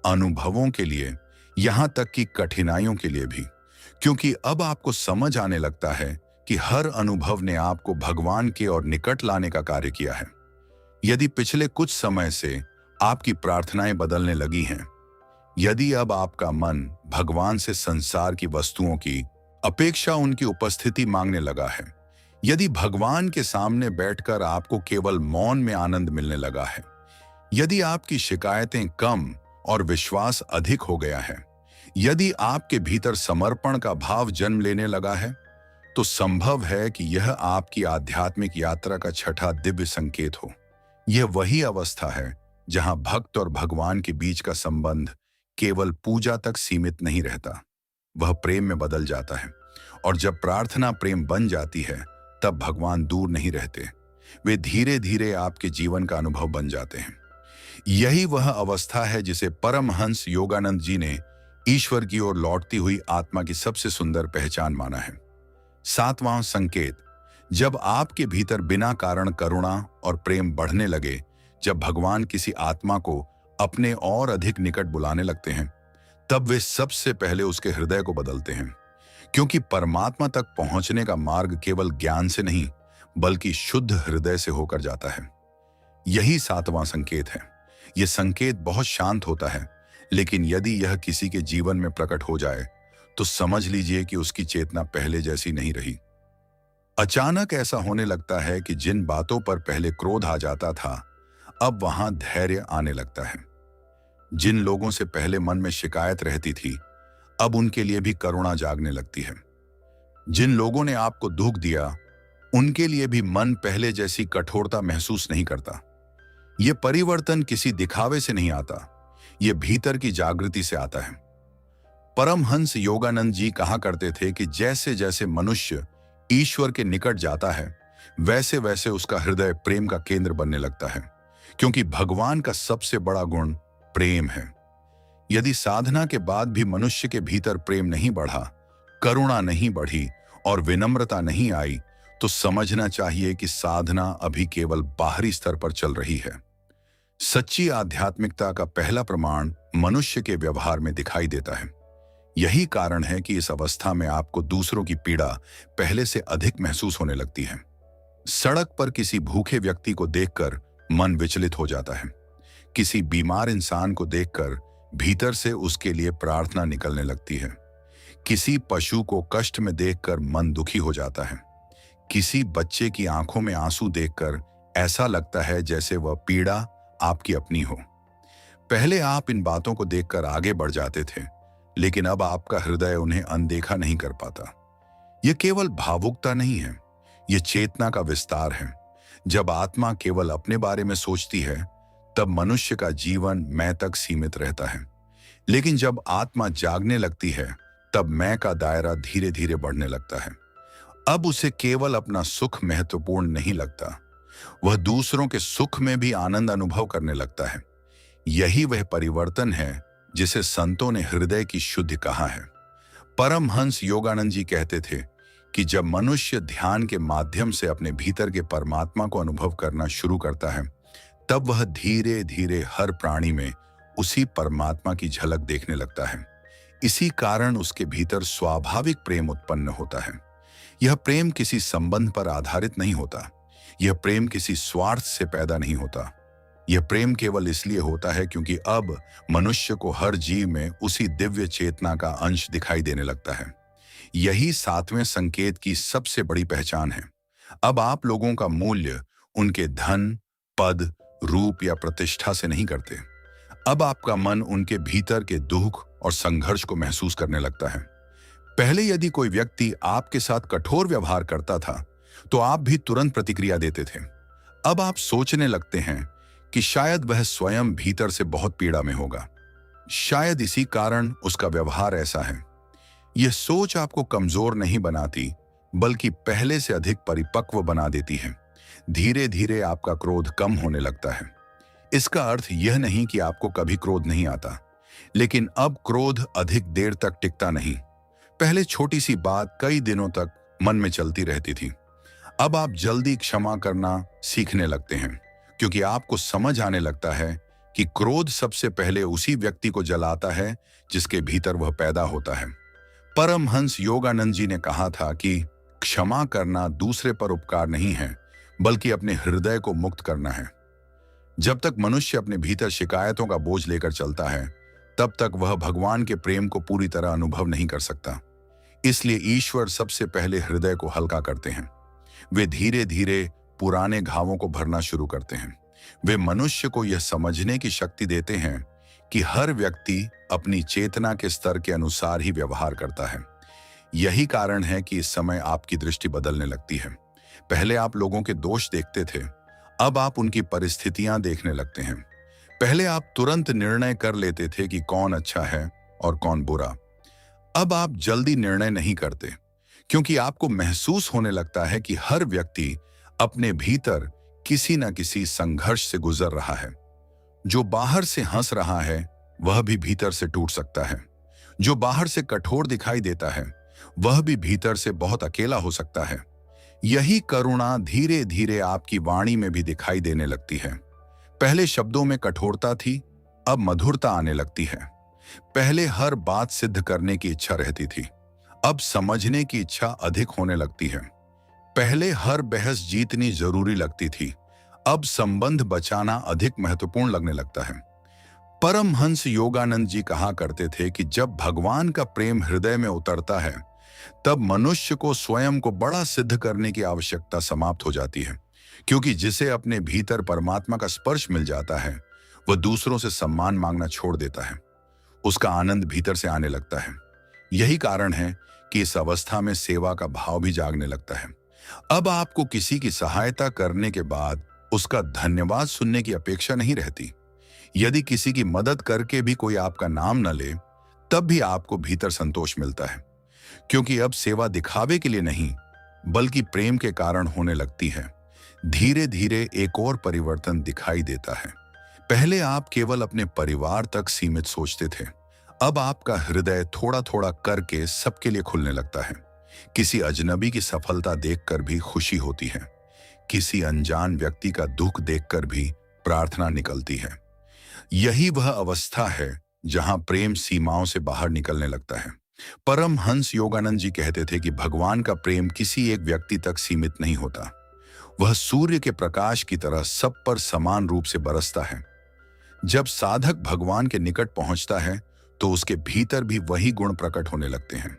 अनुभवों के लिए, यहां तक कि कठिनाइयों के लिए भी। क्योंकि अब आपको समझ आने लगता है कि हर अनुभव ने आपको भगवान के और निकट लाने का कार्य किया है। यदि पिछले कुछ समय से आपकी प्रार्थनाएं बदलने लगी हैं, यदि अब आपका मन भगवान से संसार की वस्तुओं की अपेक्षा उनकी उपस्थिति मांगने लगा है, यदि भगवान के सामने बैठकर आपको केवल मौन में आनंद मिलने लगा है, यदि आपकी शिकायतें कम और विश्वास अधिक हो गया है, यदि आपके भीतर समर्पण का भाव जन्म लेने लगा है, तो संभव है कि यह आपकी आध्यात्मिक यात्रा का छठा दिव्य संकेत हो। यह वही अवस्था है जहां भक्त और भगवान के बीच का संबंध केवल पूजा तक सीमित नहीं रहता, वह प्रेम में बदल जाता है। और जब प्रार्थना प्रेम बन जाती है तब भगवान दूर नहीं रहते, वे धीरे धीरे आपके जीवन का अनुभव बन जाते हैं। यही वह अवस्था है जिसे परमहंस योगानंद जी ने ईश्वर की ओर लौटती हुई आत्मा की सबसे सुंदर पहचान माना है। सातवां संकेत, जब आपके भीतर बिना कारण करुणा और प्रेम बढ़ने लगे, जब भगवान किसी आत्मा को अपने और अधिक निकट बुलाने लगते हैं, तब वे सबसे पहले उसके हृदय को बदलते हैं। क्योंकि परमात्मा तक पहुंचने का मार्ग केवल ज्ञान से नहीं, बल्कि शुद्ध हृदय से होकर जाता है। यही सातवां संकेत है। यह संकेत बहुत शांत होता है, लेकिन यदि यह किसी के जीवन में प्रकट हो जाए तो समझ लीजिए कि उसकी चेतना पहले जैसी नहीं रही। अचानक ऐसा होने लगता है कि जिन बातों पर पहले क्रोध आ जाता था, अब वहां धैर्य आने लगता है। जिन लोगों से पहले मन में शिकायत रहती थी, अब उनके लिए भी करुणा जागने लगती है। जिन लोगों ने आपको दुख दिया, उनके लिए भी मन पहले जैसी कठोरता महसूस नहीं करता। यह परिवर्तन किसी दिखावे से नहीं आता, यह भीतर की जागृति से आता है। परमहंस योगानंद जी कहा करते थे कि जैसे जैसे मनुष्य ईश्वर के निकट जाता है, वैसे वैसे उसका हृदय प्रेम का केंद्र बनने लगता है। क्योंकि भगवान का सबसे बड़ा गुण प्रेम है। यदि साधना के बाद भी मनुष्य के भीतर प्रेम नहीं बढ़ा, करुणा नहीं बढ़ी और विनम्रता नहीं आई, तो समझना चाहिए कि साधना अभी केवल बाहरी स्तर पर चल रही है। सच्ची आध्यात्मिकता का पहला प्रमाण मनुष्य के व्यवहार में दिखाई देता है। यही कारण है कि इस अवस्था में आपको दूसरों की पीड़ा पहले से अधिक महसूस होने लगती है। सड़क पर किसी भूखे व्यक्ति को देखकर मन विचलित हो जाता है। किसी बीमार इंसान को देखकर भीतर से उसके लिए प्रार्थना निकलने लगती है। किसी पशु को कष्ट में देखकर मन दुखी हो जाता है। किसी बच्चे की आंखों में आंसू देखकर ऐसा लगता है जैसे वह पीड़ा आपकी अपनी हो। पहले आप इन बातों को देखकर आगे बढ़ जाते थे, लेकिन अब आपका हृदय उन्हें अनदेखा नहीं कर पाता। यह केवल भावुकता नहीं है, यह चेतना का विस्तार है। जब आत्मा केवल अपने बारे में सोचती है, तब मनुष्य का जीवन मैं तक सीमित रहता है। लेकिन जब आत्मा जागने लगती है, तब मैं का दायरा धीरे धीरे बढ़ने लगता है। अब उसे केवल अपना सुख महत्वपूर्ण नहीं लगता, वह दूसरों के सुख में भी आनंद अनुभव करने लगता है। यही वह परिवर्तन है जिसे संतों ने हृदय की शुद्धि कहा है। परमहंस योगानंद जी कहते थे कि जब मनुष्य ध्यान के माध्यम से अपने भीतर के परमात्मा को अनुभव करना शुरू करता है, तब वह धीरे धीरे हर प्राणी में उसी परमात्मा की झलक देखने लगता है। इसी कारण उसके भीतर स्वाभाविक प्रेम उत्पन्न होता है। यह प्रेम किसी संबंध पर आधारित नहीं होता, यह प्रेम किसी स्वार्थ से पैदा नहीं होता। यह प्रेम केवल इसलिए होता है क्योंकि अब मनुष्य को हर जीव में उसी दिव्य चेतना का अंश दिखाई देने लगता है। यही सातवें संकेत की सबसे बड़ी पहचान है। अब आप लोगों का मूल्य उनके धन, पद, रूप या प्रतिष्ठा से नहीं करते। अब आपका मन उनके भीतर के दुख और संघर्ष को महसूस करने लगता है। पहले यदि कोई व्यक्ति आपके साथ कठोर व्यवहार करता था, तो आप भी तुरंत प्रतिक्रिया देते थे। अब आप सोचने लगते हैं कि शायद वह स्वयं भीतर से बहुत पीड़ा में होगा। शायद इसी कारण उसका व्यवहार ऐसा है। यह सोच आपको कमजोर नहीं बनाती, बल्कि पहले से अधिक परिपक्व बना देती है। धीरे धीरे आपका क्रोध कम होने लगता है। इसका अर्थ यह नहीं कि आपको कभी क्रोध नहीं आता, लेकिन अब क्रोध अधिक देर तक टिकता नहीं। पहले छोटी सी बात कई दिनों तक मन में चलती रहती थी। अब आप जल्दी क्षमा करना सीखने लगते हैं, क्योंकि आपको समझ आने लगता है कि क्रोध सबसे पहले उसी व्यक्ति को जलाता है जिसके भीतर वह पैदा होता है। परमहंस योगानंद जी ने कहा था कि क्षमा करना दूसरे पर उपकार नहीं है, बल्कि अपने हृदय को मुक्त करना है। जब तक मनुष्य अपने भीतर शिकायतों का बोझ लेकर चलता है, तब तक वह भगवान के प्रेम को पूरी तरह अनुभव नहीं कर सकता। इसलिए ईश्वर सबसे पहले हृदय को हल्का करते हैं। वे धीरे धीरे पुराने घावों को भरना शुरू करते हैं। वे मनुष्य को यह समझने की शक्ति देते हैं कि हर व्यक्ति अपनी चेतना के स्तर के अनुसार ही व्यवहार करता है। यही कारण है कि इस समय आपकी दृष्टि बदलने लगती है। पहले आप लोगों के दोष देखते थे, अब आप उनकी परिस्थितियां देखने लगते हैं। पहले आप तुरंत निर्णय कर लेते थे कि कौन अच्छा है और कौन बुरा। अब आप जल्दी निर्णय नहीं करते, क्योंकि आपको महसूस होने लगता है कि हर व्यक्ति अपने भीतर किसी न किसी संघर्ष से गुजर रहा है। जो बाहर से हंस रहा है, वह भी भीतर से टूट सकता है। जो बाहर से कठोर दिखाई देता है, वह भी भीतर से बहुत अकेला हो सकता है। यही करुणा धीरे धीरे आपकी वाणी में भी दिखाई देने लगती है। पहले शब्दों में कठोरता थी, अब मधुरता आने लगती है। पहले हर बात सिद्ध करने की इच्छा रहती थी, अब समझने की इच्छा अधिक होने लगती है। पहले हर बहस जीतनी जरूरी लगती थी, अब संबंध बचाना अधिक महत्वपूर्ण लगने लगता है। परमहंस योगानंद जी कहा करते थे कि जब भगवान का प्रेम हृदय में उतरता है, तब मनुष्य को स्वयं को बड़ा सिद्ध करने की आवश्यकता समाप्त हो जाती है, क्योंकि जिसे अपने भीतर परमात्मा का स्पर्श मिल जाता है, वह दूसरों से सम्मान मांगना छोड़ देता है। उसका आनंद भीतर से आने लगता है। यही कारण है कि इस अवस्था में सेवा का भाव भी जागने लगता है। अब आपको किसी की सहायता करने के बाद उसका धन्यवाद सुनने की अपेक्षा नहीं रहती। यदि किसी की मदद करके भी कोई आपका नाम न ले, तब भी आपको भीतर संतोष मिलता है, क्योंकि अब सेवा दिखावे के लिए नहीं, बल्कि प्रेम के कारण होने लगती है। धीरे धीरे एक और परिवर्तन दिखाई देता है। पहले आप केवल अपने परिवार तक सीमित सोचते थे, अब आपका हृदय थोड़ा थोड़ा करके सबके लिए खुलने लगता है। किसी अजनबी की सफलता देखकर भी खुशी होती है, किसी अनजान व्यक्ति का दुख देखकर भी प्रार्थना निकलती है। यही वह अवस्था है जहां प्रेम सीमाओं से बाहर निकलने लगता है। परमहंस योगानंद जी कहते थे कि भगवान का प्रेम किसी एक व्यक्ति तक सीमित नहीं होता, वह सूर्य के प्रकाश की तरह सब पर समान रूप से बरसता है। जब साधक भगवान के निकट पहुंचता है, तो उसके भीतर भी वही गुण प्रकट होने लगते हैं।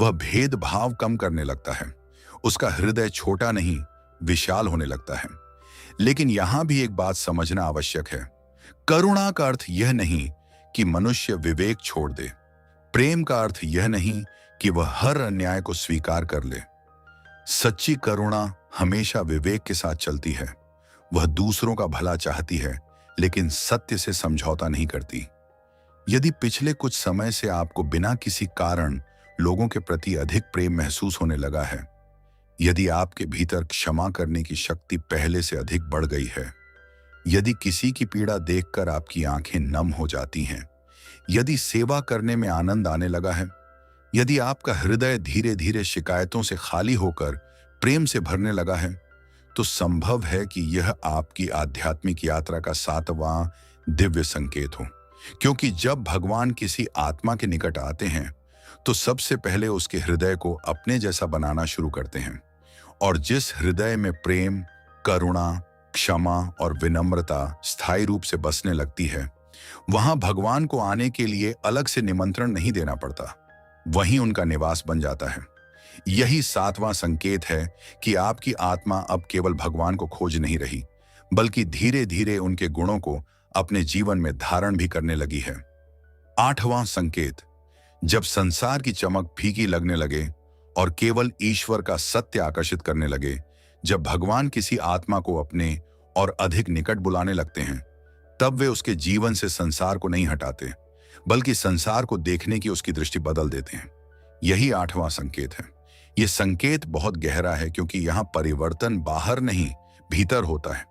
वह भेदभाव कम करने लगता है, उसका हृदय छोटा नहीं विशाल होने लगता है। लेकिन यहां भी एक बात समझना आवश्यक है। करुणा का अर्थ यह नहीं कि मनुष्य विवेक छोड़ दे। प्रेम का अर्थ यह नहीं कि वह हर अन्याय को स्वीकार कर ले। सच्ची करुणा हमेशा विवेक के साथ चलती है। वह दूसरों का भला चाहती है, लेकिन सत्य से समझौता नहीं करती। यदि पिछले कुछ समय से आपको बिना किसी कारण लोगों के प्रति अधिक प्रेम महसूस होने लगा है, यदि आपके भीतर क्षमा करने की शक्ति पहले से अधिक बढ़ गई है, यदि किसी की पीड़ा देखकर आपकी आंखें नम हो जाती हैं, यदि सेवा करने में आनंद आने लगा है, यदि आपका हृदय धीरे धीरे शिकायतों से खाली होकर प्रेम से भरने लगा है, तो संभव है कि यह आपकी आध्यात्मिक यात्रा का 7वां दिव्य संकेत हो। क्योंकि जब भगवान किसी आत्मा के निकट आते हैं तो सबसे पहले उसके हृदय को अपने जैसा बनाना शुरू करते हैं। और जिस हृदय में प्रेम, करुणा, क्षमा और विनम्रता स्थायी रूप से बसने लगती है, वहां भगवान को आने के लिए अलग से निमंत्रण नहीं देना पड़ता, वहीं उनका निवास बन जाता है। यही 7वां संकेत है कि आपकी आत्मा अब केवल भगवान को खोज नहीं रही, बल्कि धीरे धीरे उनके गुणों को अपने जीवन में धारण भी करने लगी है। 8वां संकेत, जब संसार की चमक फीकी लगने लगे और केवल ईश्वर का सत्य आकर्षित करने लगे, जब भगवान किसी आत्मा को अपने और अधिक निकट बुलाने लगते हैं, तब वे उसके जीवन से संसार को नहीं हटाते, बल्कि संसार को देखने की उसकी दृष्टि बदल देते हैं। यही 8वां संकेत है। यह संकेत बहुत गहरा है, क्योंकि यहां परिवर्तन बाहर नहीं, भीतर होता है।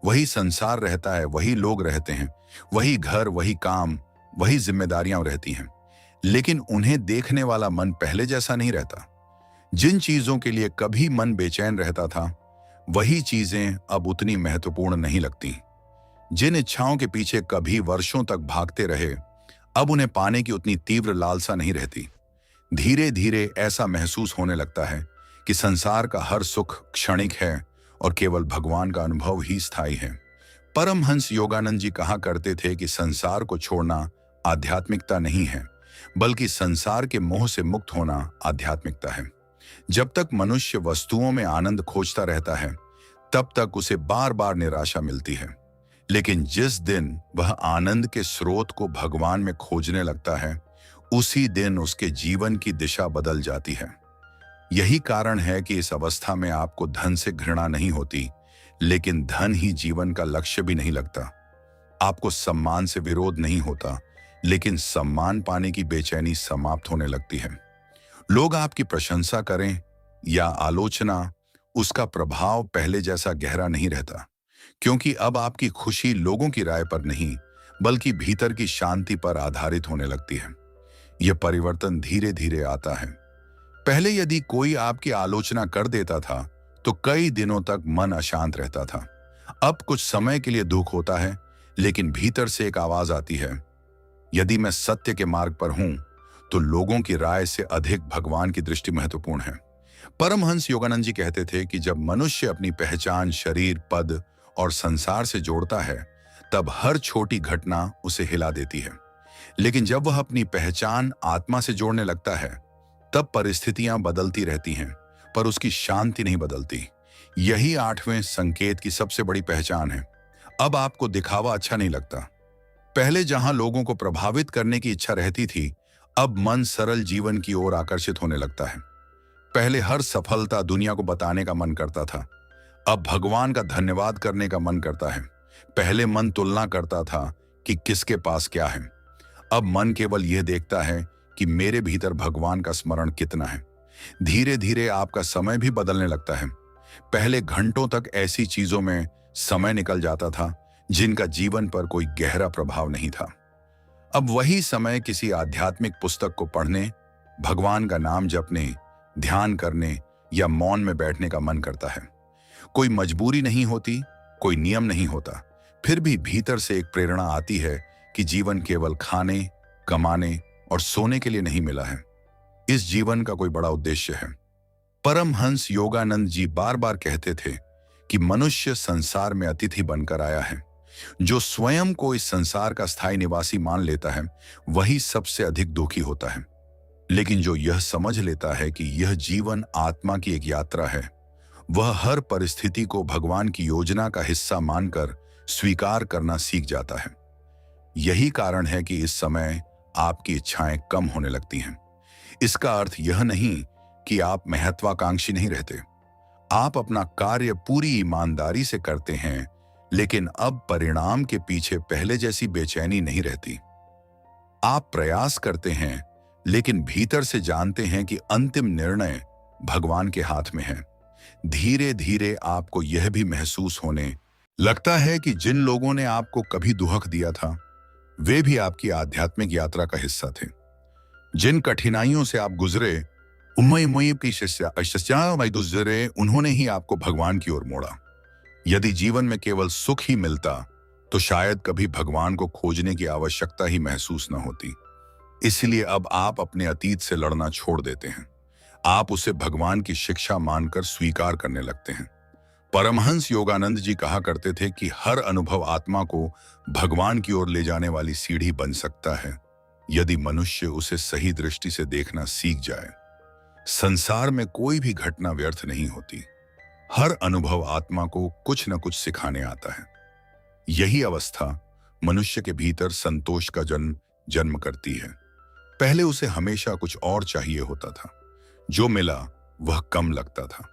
वही संसार रहता है, वही लोग रहते हैं, वही घर, वही काम, वही जिम्मेदारियां रहती हैं, लेकिन उन्हें देखने वाला मन पहले जैसा नहीं रहता। जिन चीजों के लिए कभी मन बेचैन रहता था, वही चीजें अब उतनी महत्वपूर्ण नहीं लगती। जिन इच्छाओं के पीछे कभी वर्षों तक भागते रहे, अब उन्हें पाने की उतनी तीव्र लालसा नहीं रहती। धीरे धीरे ऐसा महसूस होने लगता है कि संसार का हर सुख क्षणिक है और केवल भगवान का अनुभव ही स्थायी है। परमहंस योगानंद जी कहा करते थे कि संसार को छोड़ना आध्यात्मिकता नहीं है, बल्कि संसार के मोह से मुक्त होना आध्यात्मिकता है। जब तक मनुष्य वस्तुओं में आनंद खोजता रहता है, तब तक उसे बार बार निराशा मिलती है। लेकिन जिस दिन वह आनंद के स्रोत को भगवान में खोजने लगता है, उसी दिन उसके जीवन की दिशा बदल जाती है। यही कारण है कि इस अवस्था में आपको धन से घृणा नहीं होती, लेकिन धन ही जीवन का लक्ष्य भी नहीं लगता। आपको सम्मान से विरोध नहीं होता, लेकिन सम्मान पाने की बेचैनी समाप्त होने लगती है। लोग आपकी प्रशंसा करें या आलोचना, उसका प्रभाव पहले जैसा गहरा नहीं रहता, क्योंकि अब आपकी खुशी लोगों की राय पर नहीं, बल्कि भीतर की शांति पर आधारित होने लगती है। यह परिवर्तन धीरे धीरे आता है। पहले यदि कोई आपकी आलोचना कर देता था, तो कई दिनों तक मन अशांत रहता था। अब कुछ समय के लिए दुख होता है, लेकिन भीतर से एक आवाज आती है, यदि मैं सत्य के मार्ग पर हूं, तो लोगों की राय से अधिक भगवान की दृष्टि महत्वपूर्ण है। परमहंस योगानंद जी कहते थे कि जब मनुष्य अपनी पहचान शरीर, पद और संसार से जोड़ता है, तब हर छोटी घटना उसे हिला देती है। लेकिन जब वह अपनी पहचान आत्मा से जोड़ने लगता है, तब परिस्थितियां बदलती रहती हैं, पर उसकी शांति नहीं बदलती। यही 8वें संकेत की सबसे बड़ी पहचान है। अब आपको दिखावा अच्छा नहीं लगता। पहले जहां लोगों को प्रभावित करने की इच्छा रहती थी, अब मन सरल जीवन की ओर आकर्षित होने लगता है। पहले हर सफलता दुनिया को बताने का मन करता था, अब भगवान का धन्यवाद करने का मन करता है। पहले मन तुलना करता था कि किसके पास क्या है, अब मन केवल यह देखता है कि मेरे भीतर भगवान का स्मरण कितना है। धीरे धीरे आपका समय भी बदलने लगता है। पहले घंटों तक ऐसी चीजों में समय निकल जाता था जिनका जीवन पर कोई गहरा प्रभाव नहीं था। अब वही समय किसी आध्यात्मिक पुस्तक को पढ़ने, भगवान का नाम जपने, ध्यान करने या मौन में बैठने का मन करता है। कोई मजबूरी नहीं होती, कोई नियम नहीं होता, फिर भी भीतर से एक प्रेरणा आती है कि जीवन केवल खाने, कमाने और सोने के लिए नहीं मिला है। इस जीवन का कोई बड़ा उद्देश्य है। परमहंस योगानंद जी बार बार कहते थे कि मनुष्य संसार में अतिथि बनकर आया है। जो स्वयं को इस संसार का स्थायी निवासी मान लेता है, वही सबसे अधिक दुखी होता है। लेकिन जो यह समझ लेता है कि यह जीवन आत्मा की एक यात्रा है, वह हर परिस्थिति को भगवान की योजना का हिस्सा मानकर स्वीकार करना सीख जाता है। यही कारण है कि इस समय आपकी इच्छाएं कम होने लगती हैं। इसका अर्थ यह नहीं कि आप महत्वाकांक्षी नहीं रहते। आप अपना कार्य पूरी ईमानदारी से करते हैं, लेकिन अब परिणाम के पीछे पहले जैसी बेचैनी नहीं रहती। आप प्रयास करते हैं, लेकिन भीतर से जानते हैं कि अंतिम निर्णय भगवान के हाथ में है। धीरे धीरे आपको यह भी महसूस होने लगता है कि जिन लोगों ने आपको कभी दुहक दिया था, वे भी आपकी आध्यात्मिक यात्रा का हिस्सा थे। जिन कठिनाइयों से आप गुजरे, उन्होंने ही आपको भगवान की ओर मोड़ा। यदि जीवन में केवल सुख ही मिलता, तो शायद कभी भगवान को खोजने की आवश्यकता ही महसूस न होती। इसलिए अब आप अपने अतीत से लड़ना छोड़ देते हैं। आप उसे भगवान की शिक्षा मानकर स्वीकार करने लगते हैं। परमहंस योगानंद जी कहा करते थे कि हर अनुभव आत्मा को भगवान की ओर ले जाने वाली सीढ़ी बन सकता है, यदि मनुष्य उसे सही दृष्टि से देखना सीख जाए। संसार में कोई भी घटना व्यर्थ नहीं होती। हर अनुभव आत्मा को कुछ न कुछ सिखाने आता है। यही अवस्था मनुष्य के भीतर संतोष का जन्म जन्म करती है। पहले उसे हमेशा कुछ और चाहिए होता था। जो मिला वह कम लगता था,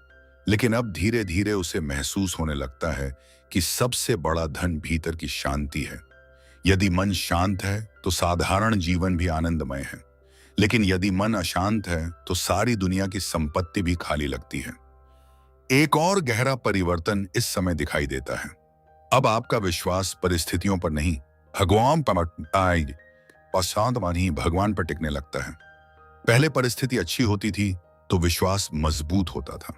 लेकिन अब धीरे धीरे उसे महसूस होने लगता है कि सबसे बड़ा धन भीतर की शांति है। यदि मन शांत है तो साधारण जीवन भी आनंदमय है, लेकिन यदि मन अशांत है तो सारी दुनिया की संपत्ति भी खाली लगती है। एक और गहरा परिवर्तन इस समय दिखाई देता है। अब आपका विश्वास परिस्थितियों पर नहीं, भगवान पर टिकने लगता है। पहले परिस्थिति अच्छी होती थी तो विश्वास मजबूत होता था।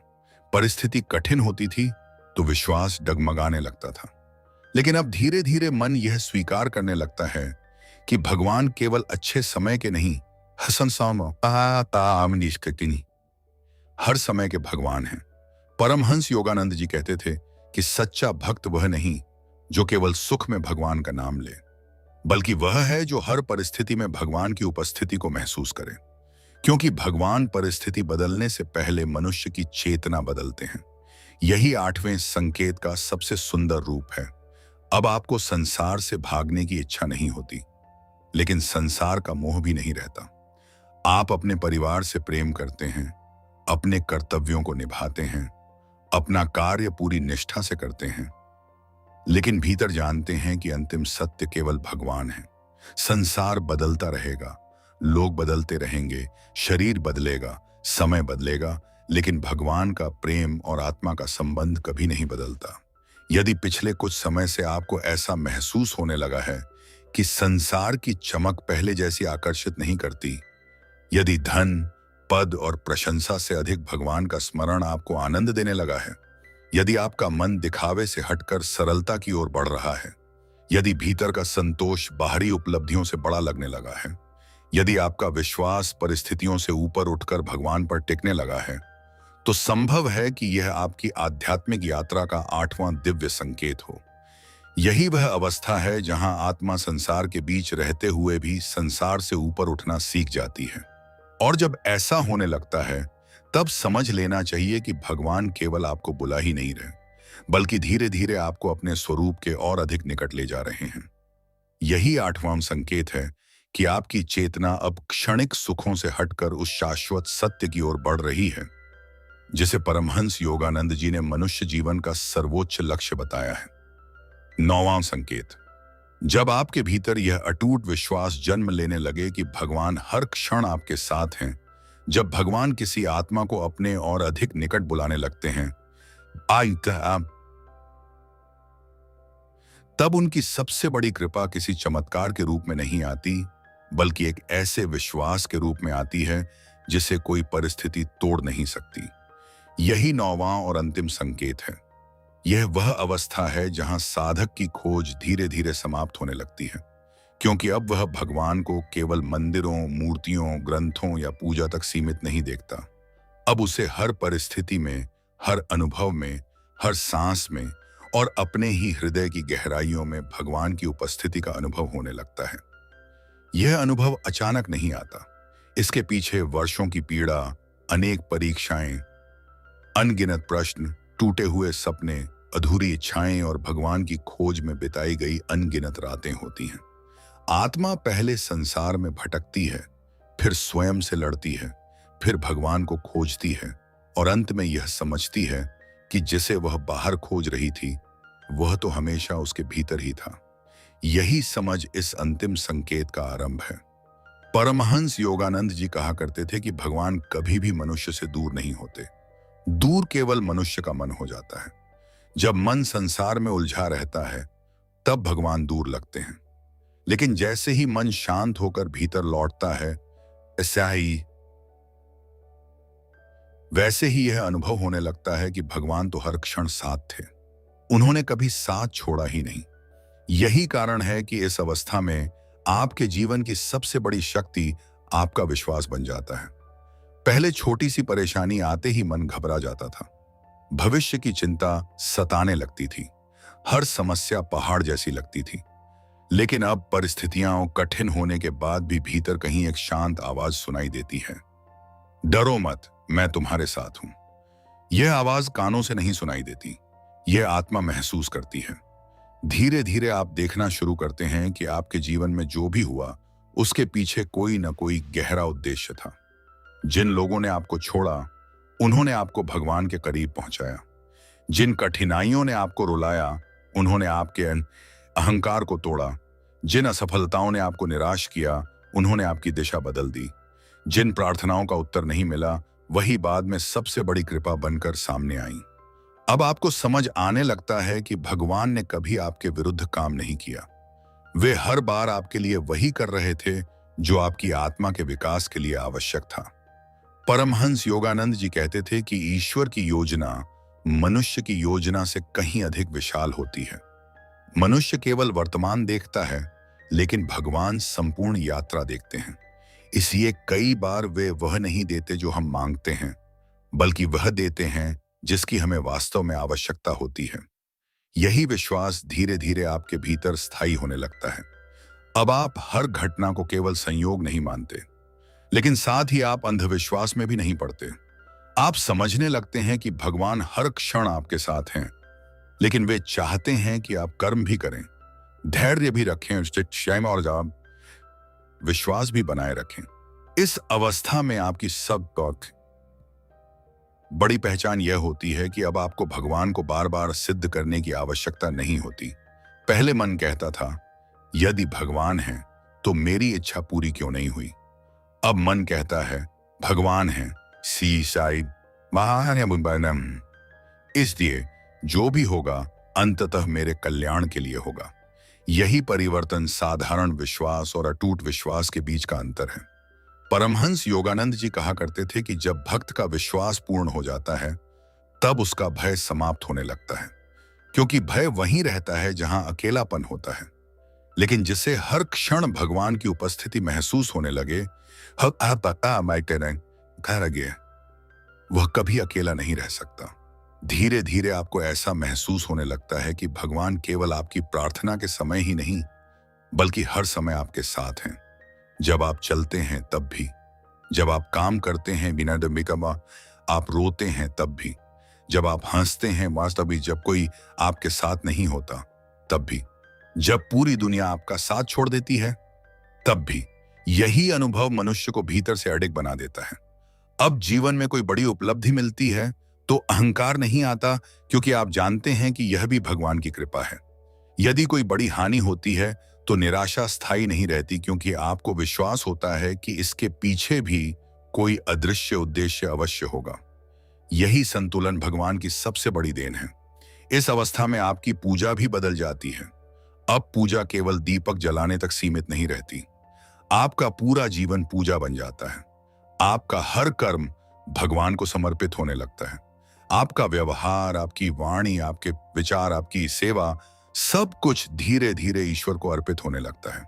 परिस्थिति कठिन होती थी तो विश्वास डगमगाने लगता था। लेकिन अब धीरे धीरे मन यह स्वीकार करने लगता है कि भगवान केवल अच्छे समय के नहीं, हर समय के भगवान हैं। परमहंस योगानंद जी कहते थे कि सच्चा भक्त वह नहीं जो केवल सुख में भगवान का नाम ले, बल्कि वह है जो हर परिस्थिति में भगवान की उपस्थिति को महसूस करे। क्योंकि भगवान परिस्थिति बदलने से पहले मनुष्य की चेतना बदलते हैं। यही 8वें संकेत का सबसे सुंदर रूप है। अब आपको संसार से भागने की इच्छा नहीं होती, लेकिन संसार का मोह भी नहीं रहता। आप अपने परिवार से प्रेम करते हैं, अपने कर्तव्यों को निभाते हैं, अपना कार्य पूरी निष्ठा से करते हैं, लेकिन भीतर जानते हैं कि अंतिम सत्य केवल भगवान है। संसार बदलता रहेगा, लोग बदलते रहेंगे, शरीर बदलेगा, समय बदलेगा, लेकिन भगवान का प्रेम और आत्मा का संबंध कभी नहीं बदलता। यदि पिछले कुछ समय से आपको ऐसा महसूस होने लगा है कि संसार की चमक पहले जैसी आकर्षित नहीं करती, यदि धन, पद और प्रशंसा से अधिक भगवान का स्मरण आपको आनंद देने लगा है, यदि आपका मन दिखावे से हटकर सरलता की ओर बढ़ रहा है, यदि भीतर का संतोष बाहरी उपलब्धियों से बड़ा लगने लगा है, यदि आपका विश्वास परिस्थितियों से ऊपर उठकर भगवान पर टिकने लगा है, तो संभव है कि यह आपकी आध्यात्मिक यात्रा का 8वां दिव्य संकेत हो। यही वह अवस्था है जहां आत्मा संसार के बीच रहते हुए भी संसार से ऊपर उठना सीख जाती है। और जब ऐसा होने लगता है, तब समझ लेना चाहिए कि भगवान केवल आपको बुला ही नहीं रहे, बल्कि धीरे धीरे आपको अपने स्वरूप के और अधिक निकट ले जा रहे हैं। यही 8वां संकेत है कि आपकी चेतना अब क्षणिक सुखों से हटकर उस शाश्वत सत्य की ओर बढ़ रही है, जिसे परमहंस योगानंद जी ने मनुष्य जीवन का सर्वोच्च लक्ष्य बताया है। 9वां संकेत, जब आपके भीतर यह अटूट विश्वास जन्म लेने लगे कि भगवान हर क्षण आपके साथ हैं, जब भगवान किसी आत्मा को अपने और अधिक निकट बुलाने लगते हैं, तब उनकी सबसे बड़ी कृपा किसी चमत्कार के रूप में नहीं आती, बल्कि एक ऐसे विश्वास के रूप में आती है जिसे कोई परिस्थिति तोड़ नहीं सकती। यही 9वां और अंतिम संकेत है। यह वह अवस्था है जहां साधक की खोज धीरे धीरे समाप्त होने लगती है, क्योंकि अब वह भगवान को केवल मंदिरों, मूर्तियों, ग्रंथों या पूजा तक सीमित नहीं देखता। अब उसे हर परिस्थिति में, हर अनुभव में, हर सांस में और अपने ही हृदय की गहराइयों में भगवान की उपस्थिति का अनुभव होने लगता है। यह अनुभव अचानक नहीं आता। इसके पीछे वर्षों की पीड़ा, अनेक परीक्षाएं, अनगिनत प्रश्न, टूटे हुए सपने, अधूरी इच्छाएं और भगवान की खोज में बिताई गई अनगिनत रातें होती हैं। आत्मा पहले संसार में भटकती है, फिर स्वयं से लड़ती है, फिर भगवान को खोजती है और अंत में यह समझती है कि जिसे वह बाहर खोज रही थी, वह तो हमेशा उसके भीतर ही था। यही समझ इस अंतिम संकेत का आरंभ है। परमहंस योगानंद जी कहा करते थे कि भगवान कभी भी मनुष्य से दूर नहीं होते, दूर केवल मनुष्य का मन हो जाता है। जब मन संसार में उलझा रहता है तब भगवान दूर लगते हैं। लेकिन जैसे ही मन शांत होकर भीतर लौटता है, ऐसा ही वैसे ही यह अनुभव होने लगता है कि भगवान तो हर क्षण साथ थे, उन्होंने कभी साथ छोड़ा ही नहीं। यही कारण है कि इस अवस्था में आपके जीवन की सबसे बड़ी शक्ति आपका विश्वास बन जाता है। पहले छोटी सी परेशानी आते ही मन घबरा जाता था, भविष्य की चिंता सताने लगती थी, हर समस्या पहाड़ जैसी लगती थी। लेकिन अब परिस्थितियां कठिन होने के बाद भी भीतर कहीं एक शांत आवाज सुनाई देती है, डरो मत, मैं तुम्हारे साथ हूं। यह आवाज कानों से नहीं सुनाई देती, यह आत्मा महसूस करती है। धीरे धीरे आप देखना शुरू करते हैं कि आपके जीवन में जो भी हुआ उसके पीछे कोई न कोई गहरा उद्देश्य था। जिन लोगों ने आपको छोड़ा उन्होंने आपको भगवान के करीब पहुंचाया। जिन कठिनाइयों ने आपको रुलाया उन्होंने आपके अहंकार को तोड़ा। जिन असफलताओं ने आपको निराश किया उन्होंने आपकी दिशा बदल दी। जिन प्रार्थनाओं का उत्तर नहीं मिला वही बाद में सबसे बड़ी कृपा बनकर सामने आई। अब आपको समझ आने लगता है कि भगवान ने कभी आपके विरुद्ध काम नहीं किया। वे हर बार आपके लिए वही कर रहे थे जो आपकी आत्मा के विकास के लिए आवश्यक था। परमहंस योगानंद जी कहते थे कि ईश्वर की योजना मनुष्य की योजना से कहीं अधिक विशाल होती है। मनुष्य केवल वर्तमान देखता है, लेकिन भगवान संपूर्ण यात्रा देखते हैं। इसलिए कई बार वे वह नहीं देते जो हम मांगते हैं, बल्कि वह देते हैं जिसकी हमें वास्तव में आवश्यकता होती है। यही विश्वास धीरे धीरे आपके भीतर स्थायी होने लगता है। अब आप हर घटना को केवल संयोग नहीं मानते, लेकिन साथ ही आप अंधविश्वास में भी नहीं पड़ते। आप समझने लगते हैं कि भगवान हर क्षण आपके साथ हैं, लेकिन वे चाहते हैं कि आप कर्म भी करें, धैर्य भी रखें, क्षमा और जवाब विश्वास भी बनाए रखें। इस अवस्था में आपकी सब बड़ी पहचान यह होती है कि अब आपको भगवान को बार बार सिद्ध करने की आवश्यकता नहीं होती। पहले मन कहता था, यदि भगवान है तो मेरी इच्छा पूरी क्यों नहीं हुई। अब मन कहता है, भगवान है, सी साइड महान, इसलिए जो भी होगा अंततः मेरे कल्याण के लिए होगा। यही परिवर्तन साधारण विश्वास और अटूट विश्वास के बीच का अंतर है। परमहंस योगानंद जी कहा करते थे कि जब भक्त का विश्वास पूर्ण हो जाता है तब उसका भय समाप्त होने लगता है, क्योंकि भय वहीं रहता है जहां अकेलापन होता है। लेकिन जिसे हर क्षण भगवान की उपस्थिति महसूस होने लगे, वह कभी अकेला नहीं रह सकता। धीरे धीरे आपको ऐसा महसूस होने लगता है कि भगवान केवल आपकी प्रार्थना के समय ही नहीं, बल्कि हर समय आपके साथ हैं। जब आप चलते हैं तब भी, जब आप काम करते हैं बिना डंबिका, आप रोते हैं तब भी, जब आप हंसते हैं वास्तविक, जब कोई आपके साथ नहीं होता तब भी, जब पूरी दुनिया आपका साथ छोड़ देती है तब भी। यही अनुभव मनुष्य को भीतर से अडिग बना देता है। अब जीवन में कोई बड़ी उपलब्धि मिलती है तो अहंकार नहीं आता, क्योंकि आप जानते हैं कि यह भी भगवान की कृपा है। यदि कोई बड़ी हानि होती है तो निराशा स्थायी नहीं रहती, क्योंकि आपको विश्वास होता है कि इसके पीछे भी कोई अदृश्य उद्देश्य अवश्य होगा। यही संतुलन भगवान की सबसे बड़ी देन है। इस अवस्था में आपकी पूजा भी बदल जाती है। अब पूजा केवल दीपक जलाने तक सीमित नहीं रहती, आपका पूरा जीवन पूजा बन जाता है। आपका हर कर्म भगवान को समर्पित होने लगता है। आपका व्यवहार, आपकी वाणी, आपके विचार, आपकी सेवा, सब कुछ धीरे धीरे ईश्वर को अर्पित होने लगता है।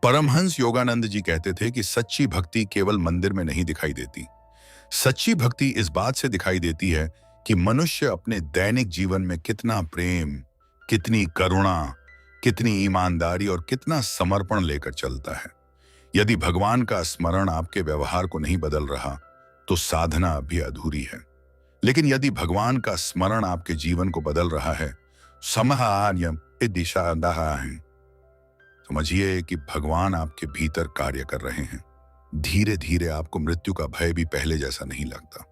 परमहंस योगानंद जी कहते थे कि सच्ची भक्ति केवल मंदिर में नहीं दिखाई देती। सच्ची भक्ति इस बात से दिखाई देती है कि मनुष्य अपने दैनिक जीवन में कितना प्रेम, कितनी करुणा, कितनी ईमानदारी और कितना समर्पण लेकर चलता है। यदि भगवान का स्मरण आपके व्यवहार को नहीं बदल रहा तो साधना अभी अधूरी है। लेकिन यदि भगवान का स्मरण आपके जीवन को बदल रहा है, दिशा है, समझिए कि भगवान आपके भीतर कार्य कर रहे हैं। धीरे धीरे आपको मृत्यु का भय भी पहले जैसा नहीं लगता,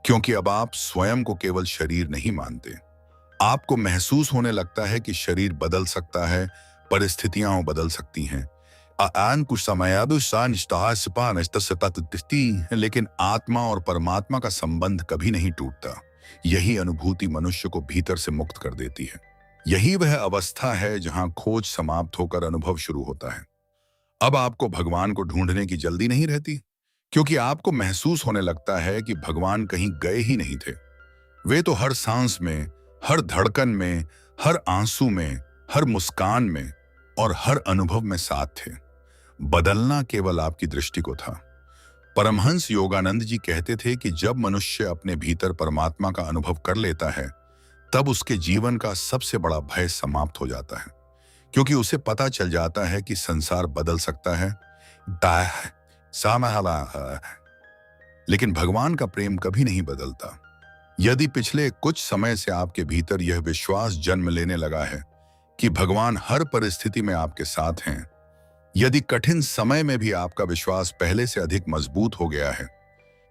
क्योंकि अब आप स्वयं को केवल शरीर नहीं मानते। आपको महसूस होने लगता है कि शरीर बदल सकता है, परिस्थितियां बदल सकती हैं, लेकिन आत्मा और परमात्मा का संबंध कभी नहीं टूटता। यही अनुभूति मनुष्य को भीतर से मुक्त कर देती है। यही वह अवस्था है जहां खोज समाप्त होकर अनुभव शुरू होता है। अब आपको भगवान को ढूंढने की जल्दी नहीं रहती, क्योंकि आपको महसूस होने लगता है कि भगवान कहीं गए ही नहीं थे। वे तो हर सांस में, हर धड़कन में, हर आंसू में, हर मुस्कान में और हर अनुभव में साथ थे। बदलना केवल आपकी दृष्टि को था। परमहंस योगानंद जी कहते थे कि जब मनुष्य अपने भीतर परमात्मा का अनुभव कर लेता है, तब उसके जीवन का सबसे बड़ा भय समाप्त हो जाता है, क्योंकि उसे पता चल जाता है कि संसार बदल सकता है, लेकिन भगवान का प्रेम कभी नहीं बदलता। यदि पिछले कुछ समय से आपके भीतर यह विश्वास जन्म लेने लगा है कि भगवान हर परिस्थिति में आपके साथ हैं, यदि कठिन समय में भी आपका विश्वास पहले से अधिक मजबूत हो गया है,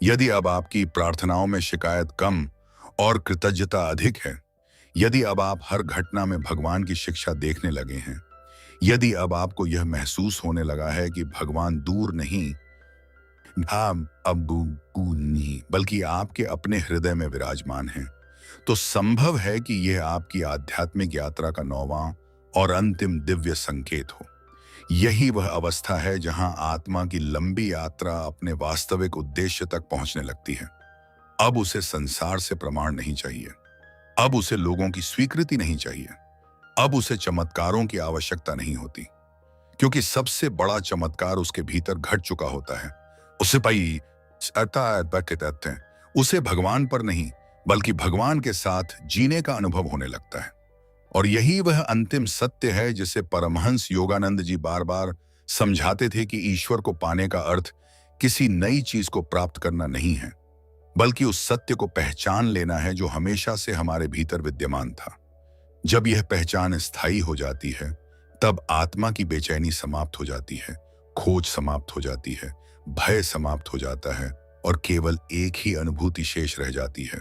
यदि अब आपकी प्रार्थनाओं में शिकायत कम और कृतज्ञता अधिक है, यदि अब आप हर घटना में भगवान की शिक्षा देखने लगे हैं, यदि अब आपको यह महसूस होने लगा है कि भगवान दूर नहीं, बल्कि आपके अपने हृदय में विराजमान हैं, तो संभव है कि यह आपकी आध्यात्मिक यात्रा का 9वां और अंतिम दिव्य संकेत हो। यही वह अवस्था है जहां आत्मा की लंबी यात्रा अपने वास्तविक उद्देश्य तक पहुंचने लगती है। अब उसे संसार से प्रमाण नहीं चाहिए, अब उसे लोगों की स्वीकृति नहीं चाहिए, अब उसे चमत्कारों की आवश्यकता नहीं होती, क्योंकि सबसे बड़ा चमत्कार उसके भीतर घट चुका होता है। उसे भगवान पर नहीं, बल्कि भगवान के साथ जीने का अनुभव होने लगता है। और यही वह अंतिम सत्य है जिसे परमहंस योगानंद जी बार बार समझाते थे कि ईश्वर को पाने का अर्थ किसी नई चीज को प्राप्त करना नहीं है, बल्कि उस सत्य को पहचान लेना है जो हमेशा से हमारे भीतर विद्यमान था। जब यह पहचान स्थायी हो जाती है, तब आत्मा की बेचैनी समाप्त हो जाती है, खोज समाप्त हो जाती है, भय समाप्त हो जाता है और केवल एक ही अनुभूति शेष रह जाती है।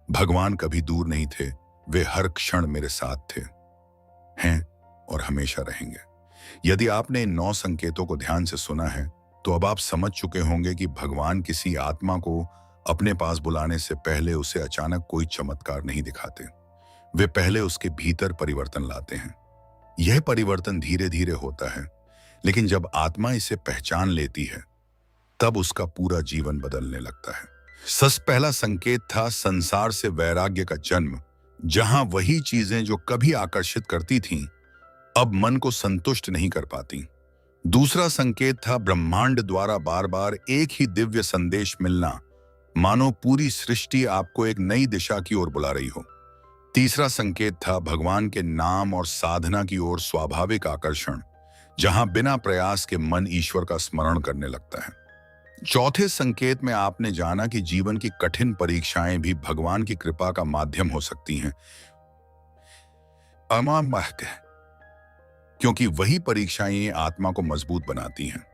भगवान कभी दूर नहीं थे, वे हर क्षण मेरे साथ थे, हैं और हमेशा रहेंगे। यदि आपने इन 9 संकेतों को ध्यान से सुना है, तो अब आप समझ चुके होंगे कि भगवान किसी आत्मा को अपने पास बुलाने से पहले उसे अचानक कोई चमत्कार नहीं दिखाते। वे पहले उसके भीतर परिवर्तन लाते हैं। यह परिवर्तन धीरे धीरे होता है, लेकिन जब आत्मा इसे पहचान लेती है, तब उसका पूरा जीवन बदलने लगता है। पहला संकेत था संसार से वैराग्य का जन्म, जहां वही चीजें जो कभी आकर्षित करती थीं, अब मन को संतुष्ट नहीं कर पाती। दूसरा संकेत था ब्रह्मांड द्वारा बार बार एक ही दिव्य संदेश मिलना, मानो पूरी सृष्टि आपको एक नई दिशा की ओर बुला रही हो। तीसरा संकेत था भगवान के नाम और साधना की ओर स्वाभाविक आकर्षण, जहां बिना प्रयास के मन ईश्वर का स्मरण करने लगता है। चौथे संकेत में आपने जाना कि जीवन की कठिन परीक्षाएं भी भगवान की कृपा का माध्यम हो सकती हैं, क्योंकि वही परीक्षाएं आत्मा को मजबूत बनाती हैं।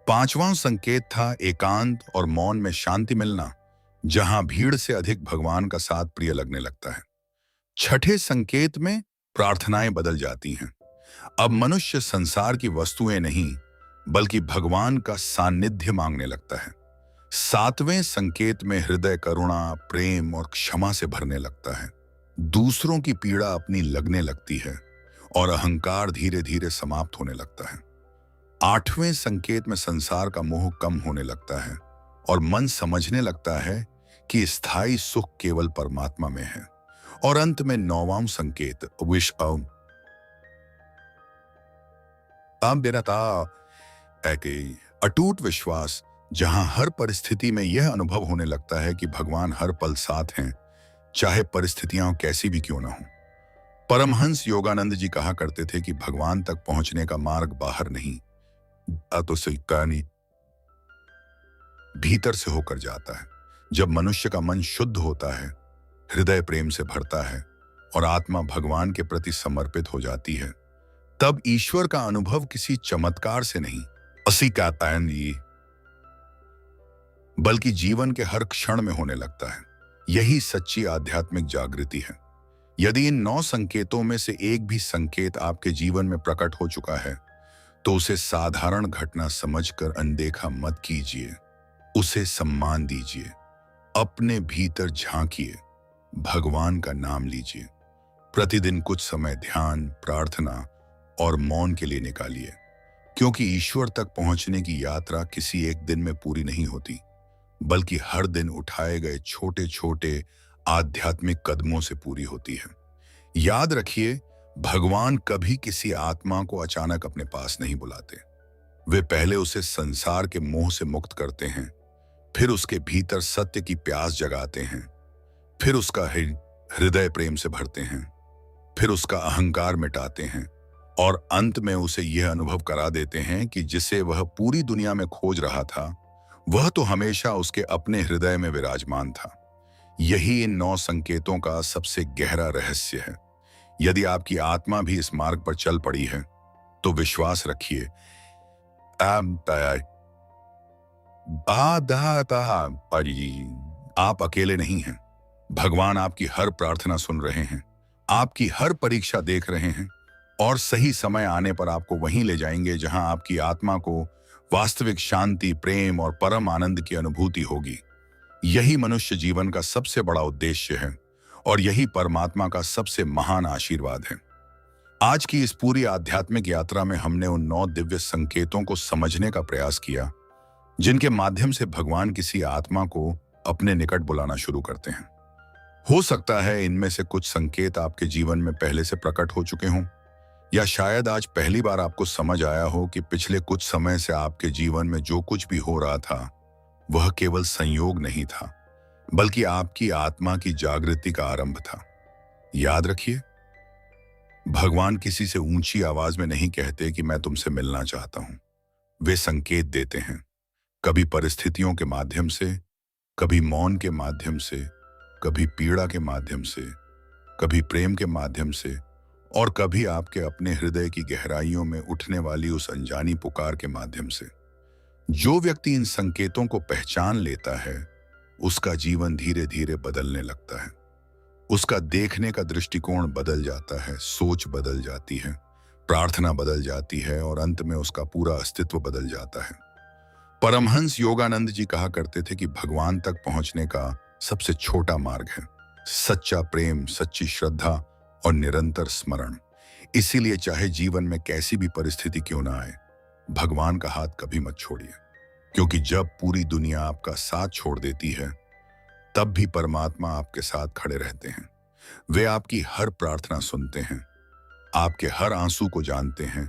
पांचवां संकेत था एकांत और मौन में शांति मिलना, जहां भीड़ से अधिक भगवान का साथ प्रिय लगने लगता है। छठे संकेत में प्रार्थनाएं बदल जाती हैं। अब मनुष्य संसार की वस्तुएं नहीं, बल्कि भगवान का सानिध्य मांगने लगता है। सातवें संकेत में हृदय करुणा, प्रेम और क्षमा से भरने लगता है। दूसरों की पीड़ा अपनी लगने लगती है और अहंकार धीरे धीरे समाप्त होने लगता है। आठवें संकेत में संसार का मोह कम होने लगता है और मन समझने लगता है कि स्थायी सुख केवल परमात्मा में है। और अंत में 9वां संकेत अटूट विश्वास, जहां हर परिस्थिति में यह अनुभव होने लगता है कि भगवान हर पल साथ हैं, चाहे परिस्थितियां कैसी भी क्यों ना हो। परमहंस योगानंद जी कहा करते थे कि भगवान तक पहुंचने का मार्ग बाहर नहीं, भीतर से होकर जाता है। जब मनुष्य का मन शुद्ध होता है, हृदय प्रेम से भरता है और आत्मा भगवान के प्रति समर्पित हो जाती है, तब ईश्वर का अनुभव किसी चमत्कार से नहीं, बल्कि जीवन के हर क्षण में होने लगता है। यही सच्ची आध्यात्मिक जागृति है। यदि इन 9 संकेतों में से एक भी संकेत आपके जीवन में प्रकट हो चुका है, तो उसे साधारण घटना समझकर अनदेखा मत कीजिए, उसे सम्मान दीजिए। अपने भीतर झांकिए, भगवान का नाम लीजिए। प्रतिदिन कुछ समय ध्यान, प्रार्थना और मौन के लिए निकालिए, क्योंकि ईश्वर तक पहुंचने की यात्रा किसी एक दिन में पूरी नहीं होती, बल्कि हर दिन उठाए गए छोटे छोटे आध्यात्मिक कदमों से पूरी होती है। याद रखिए, भगवान कभी किसी आत्मा को अचानक अपने पास नहीं बुलाते। वे पहले उसे संसार के मोह से मुक्त करते हैं, फिर उसके भीतर सत्य की प्यास जगाते हैं, फिर उसका हृदय प्रेम से भरते हैं, फिर उसका अहंकार मिटाते हैं और अंत में उसे यह अनुभव करा देते हैं कि जिसे वह पूरी दुनिया में खोज रहा था, वह तो हमेशा उसके अपने हृदय में विराजमान था। यही इन 9 संकेतों का सबसे गहरा रहस्य है। यदि आपकी आत्मा भी इस मार्ग पर चल पड़ी है, तो विश्वास रखिए, आप अकेले नहीं हैं। भगवान आपकी हर प्रार्थना सुन रहे हैं, आपकी हर परीक्षा देख रहे हैं और सही समय आने पर आपको वहीं ले जाएंगे जहां आपकी आत्मा को वास्तविक शांति, प्रेम और परम आनंद की अनुभूति होगी। यही मनुष्य जीवन का सबसे बड़ा उद्देश्य है और यही परमात्मा का सबसे महान आशीर्वाद है। आज की इस पूरी आध्यात्मिक यात्रा में हमने उन 9 दिव्य संकेतों को समझने का प्रयास किया, जिनके माध्यम से भगवान किसी आत्मा को अपने निकट बुलाना शुरू करते हैं। हो सकता है इनमें से कुछ संकेत आपके जीवन में पहले से प्रकट हो चुके हों, या शायद आज पहली बार आपको समझ आया हो कि पिछले कुछ समय से आपके जीवन में जो कुछ भी हो रहा था, वह केवल संयोग नहीं था, बल्कि आपकी आत्मा की जागृति का आरंभ था। याद रखिए, भगवान किसी से ऊंची आवाज में नहीं कहते कि मैं तुमसे मिलना चाहता हूं। वे संकेत देते हैं, कभी परिस्थितियों के माध्यम से, कभी मौन के माध्यम से, कभी पीड़ा के माध्यम से, कभी प्रेम के माध्यम से और कभी आपके अपने हृदय की गहराइयों में उठने वाली उस अनजानी पुकार के माध्यम से। जो व्यक्ति इन संकेतों को पहचान लेता है, उसका जीवन धीरे धीरे बदलने लगता है। उसका देखने का दृष्टिकोण बदल जाता है, सोच बदल जाती है, प्रार्थना बदल जाती है और अंत में उसका पूरा अस्तित्व बदल जाता है। परमहंस योगानंद जी कहा करते थे कि भगवान तक पहुंचने का सबसे छोटा मार्ग है सच्चा प्रेम, सच्ची श्रद्धा और निरंतर स्मरण। इसीलिए चाहे जीवन में कैसी भी परिस्थिति क्यों ना आए, भगवान का हाथ कभी मत छोड़िए, क्योंकि जब पूरी दुनिया आपका साथ छोड़ देती है, तब भी परमात्मा आपके साथ खड़े रहते हैं। वे आपकी हर प्रार्थना सुनते हैं, आपके हर आंसू को जानते हैं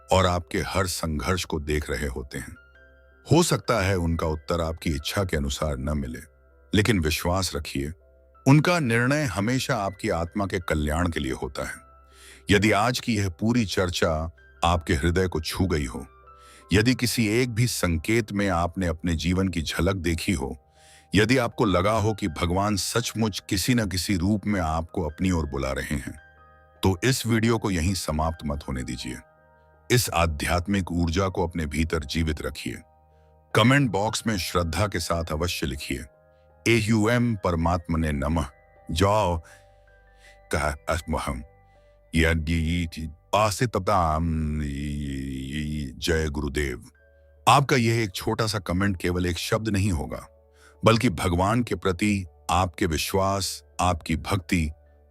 और आपके हर संघर्ष को देख रहे होते हैं। हो सकता है उनका उत्तर आपकी इच्छा के अनुसार न मिले, लेकिन विश्वास रखिए, उनका निर्णय हमेशा आपकी आत्मा के कल्याण के लिए होता है। यदि आज की यह पूरी चर्चा आपके हृदय को छू गई हो, यदि किसी एक भी संकेत में आपने अपने जीवन की झलक देखी हो, यदि आपको लगा हो कि भगवान सचमुच किसी न किसी रूप में आपको अपनी ओर बुला रहे हैं, तो इस वीडियो को यहीं समाप्त मत होने दीजिए। इस आध्यात्मिक ऊर्जा को अपने भीतर जीवित रखिए। कमेंट बॉक्स में श्रद्धा के साथ अवश्य लिखिए, एहुएम परमात्मने नमः। जाओ जय गुरुदेव। आपका यह एक छोटा सा कमेंट केवल एक शब्द नहीं होगा, बल्कि भगवान के प्रति आपके विश्वास, आपकी भक्ति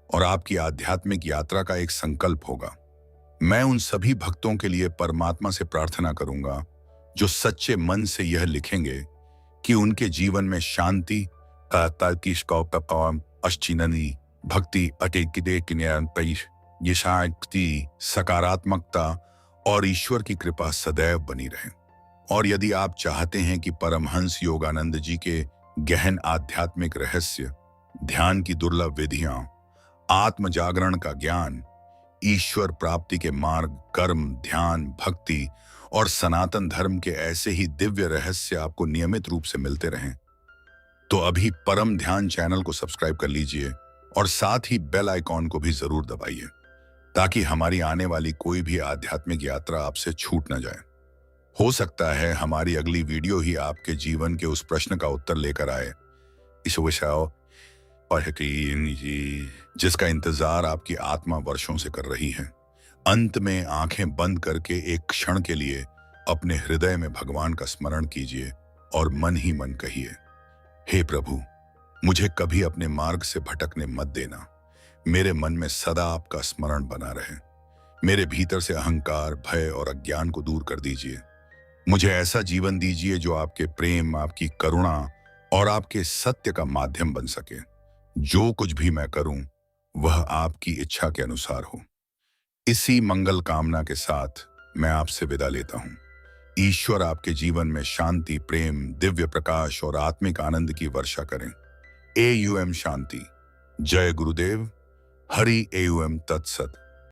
और आपकी आध्यात्मिक यात्रा का एक संकल्प होगा। मैं उन सभी भक्तों के लिए परमात्मा से प्रार्थना करूंगा जो सच्चे मन से यह लिखेंगे कि उनके जीवन में शांति, भक्ति, सकारात्मकता और ईश्वर की कृपा सदैव बनी रहे। और यदि आप चाहते हैं कि परमहंस योगानंद जी के गहन आध्यात्मिक रहस्य, ध्यान की दुर्लभ विधियां, आत्म जागरण का ज्ञान, ईश्वर प्राप्ति के मार्ग, कर्म, ध्यान, भक्ति और सनातन धर्म के ऐसे ही दिव्य रहस्य आपको नियमित रूप से मिलते रहें, तो अभी परम ध्यान चैनल को सब्सक्राइब कर लीजिए और साथ ही बेल आइकॉन को भी जरूर दबाइए, ताकि हमारी आने वाली कोई भी आध्यात्मिक यात्रा आपसे छूट न जाए। हो सकता है हमारी अगली वीडियो ही आपके जीवन के उस प्रश्न का उत्तर लेकर आए, इस विषय और जिसका इंतजार आपकी आत्मा वर्षों से कर रही है। अंत में आंखें बंद करके एक क्षण के लिए अपने हृदय में भगवान का स्मरण कीजिए और मन ही मन कहिए, हे प्रभु, मुझे कभी अपने मार्ग से भटकने मत देना। मेरे मन में सदा आपका स्मरण बना रहे। मेरे भीतर से अहंकार, भय और अज्ञान को दूर कर दीजिए। मुझे ऐसा जीवन दीजिए जो आपके प्रेम, आपकी करुणा और आपके सत्य का माध्यम बन सके। जो कुछ भी मैं करूं वह आपकी इच्छा के अनुसार हो। इसी मंगल कामना के साथ मैं आपसे विदा लेता हूं। ईश्वर आपके जीवन में शांति, प्रेम, दिव्य प्रकाश और आत्मिक आनंद की वर्षा करें। AUM शांति। जय गुरुदेव। हरि AUM तत्सत।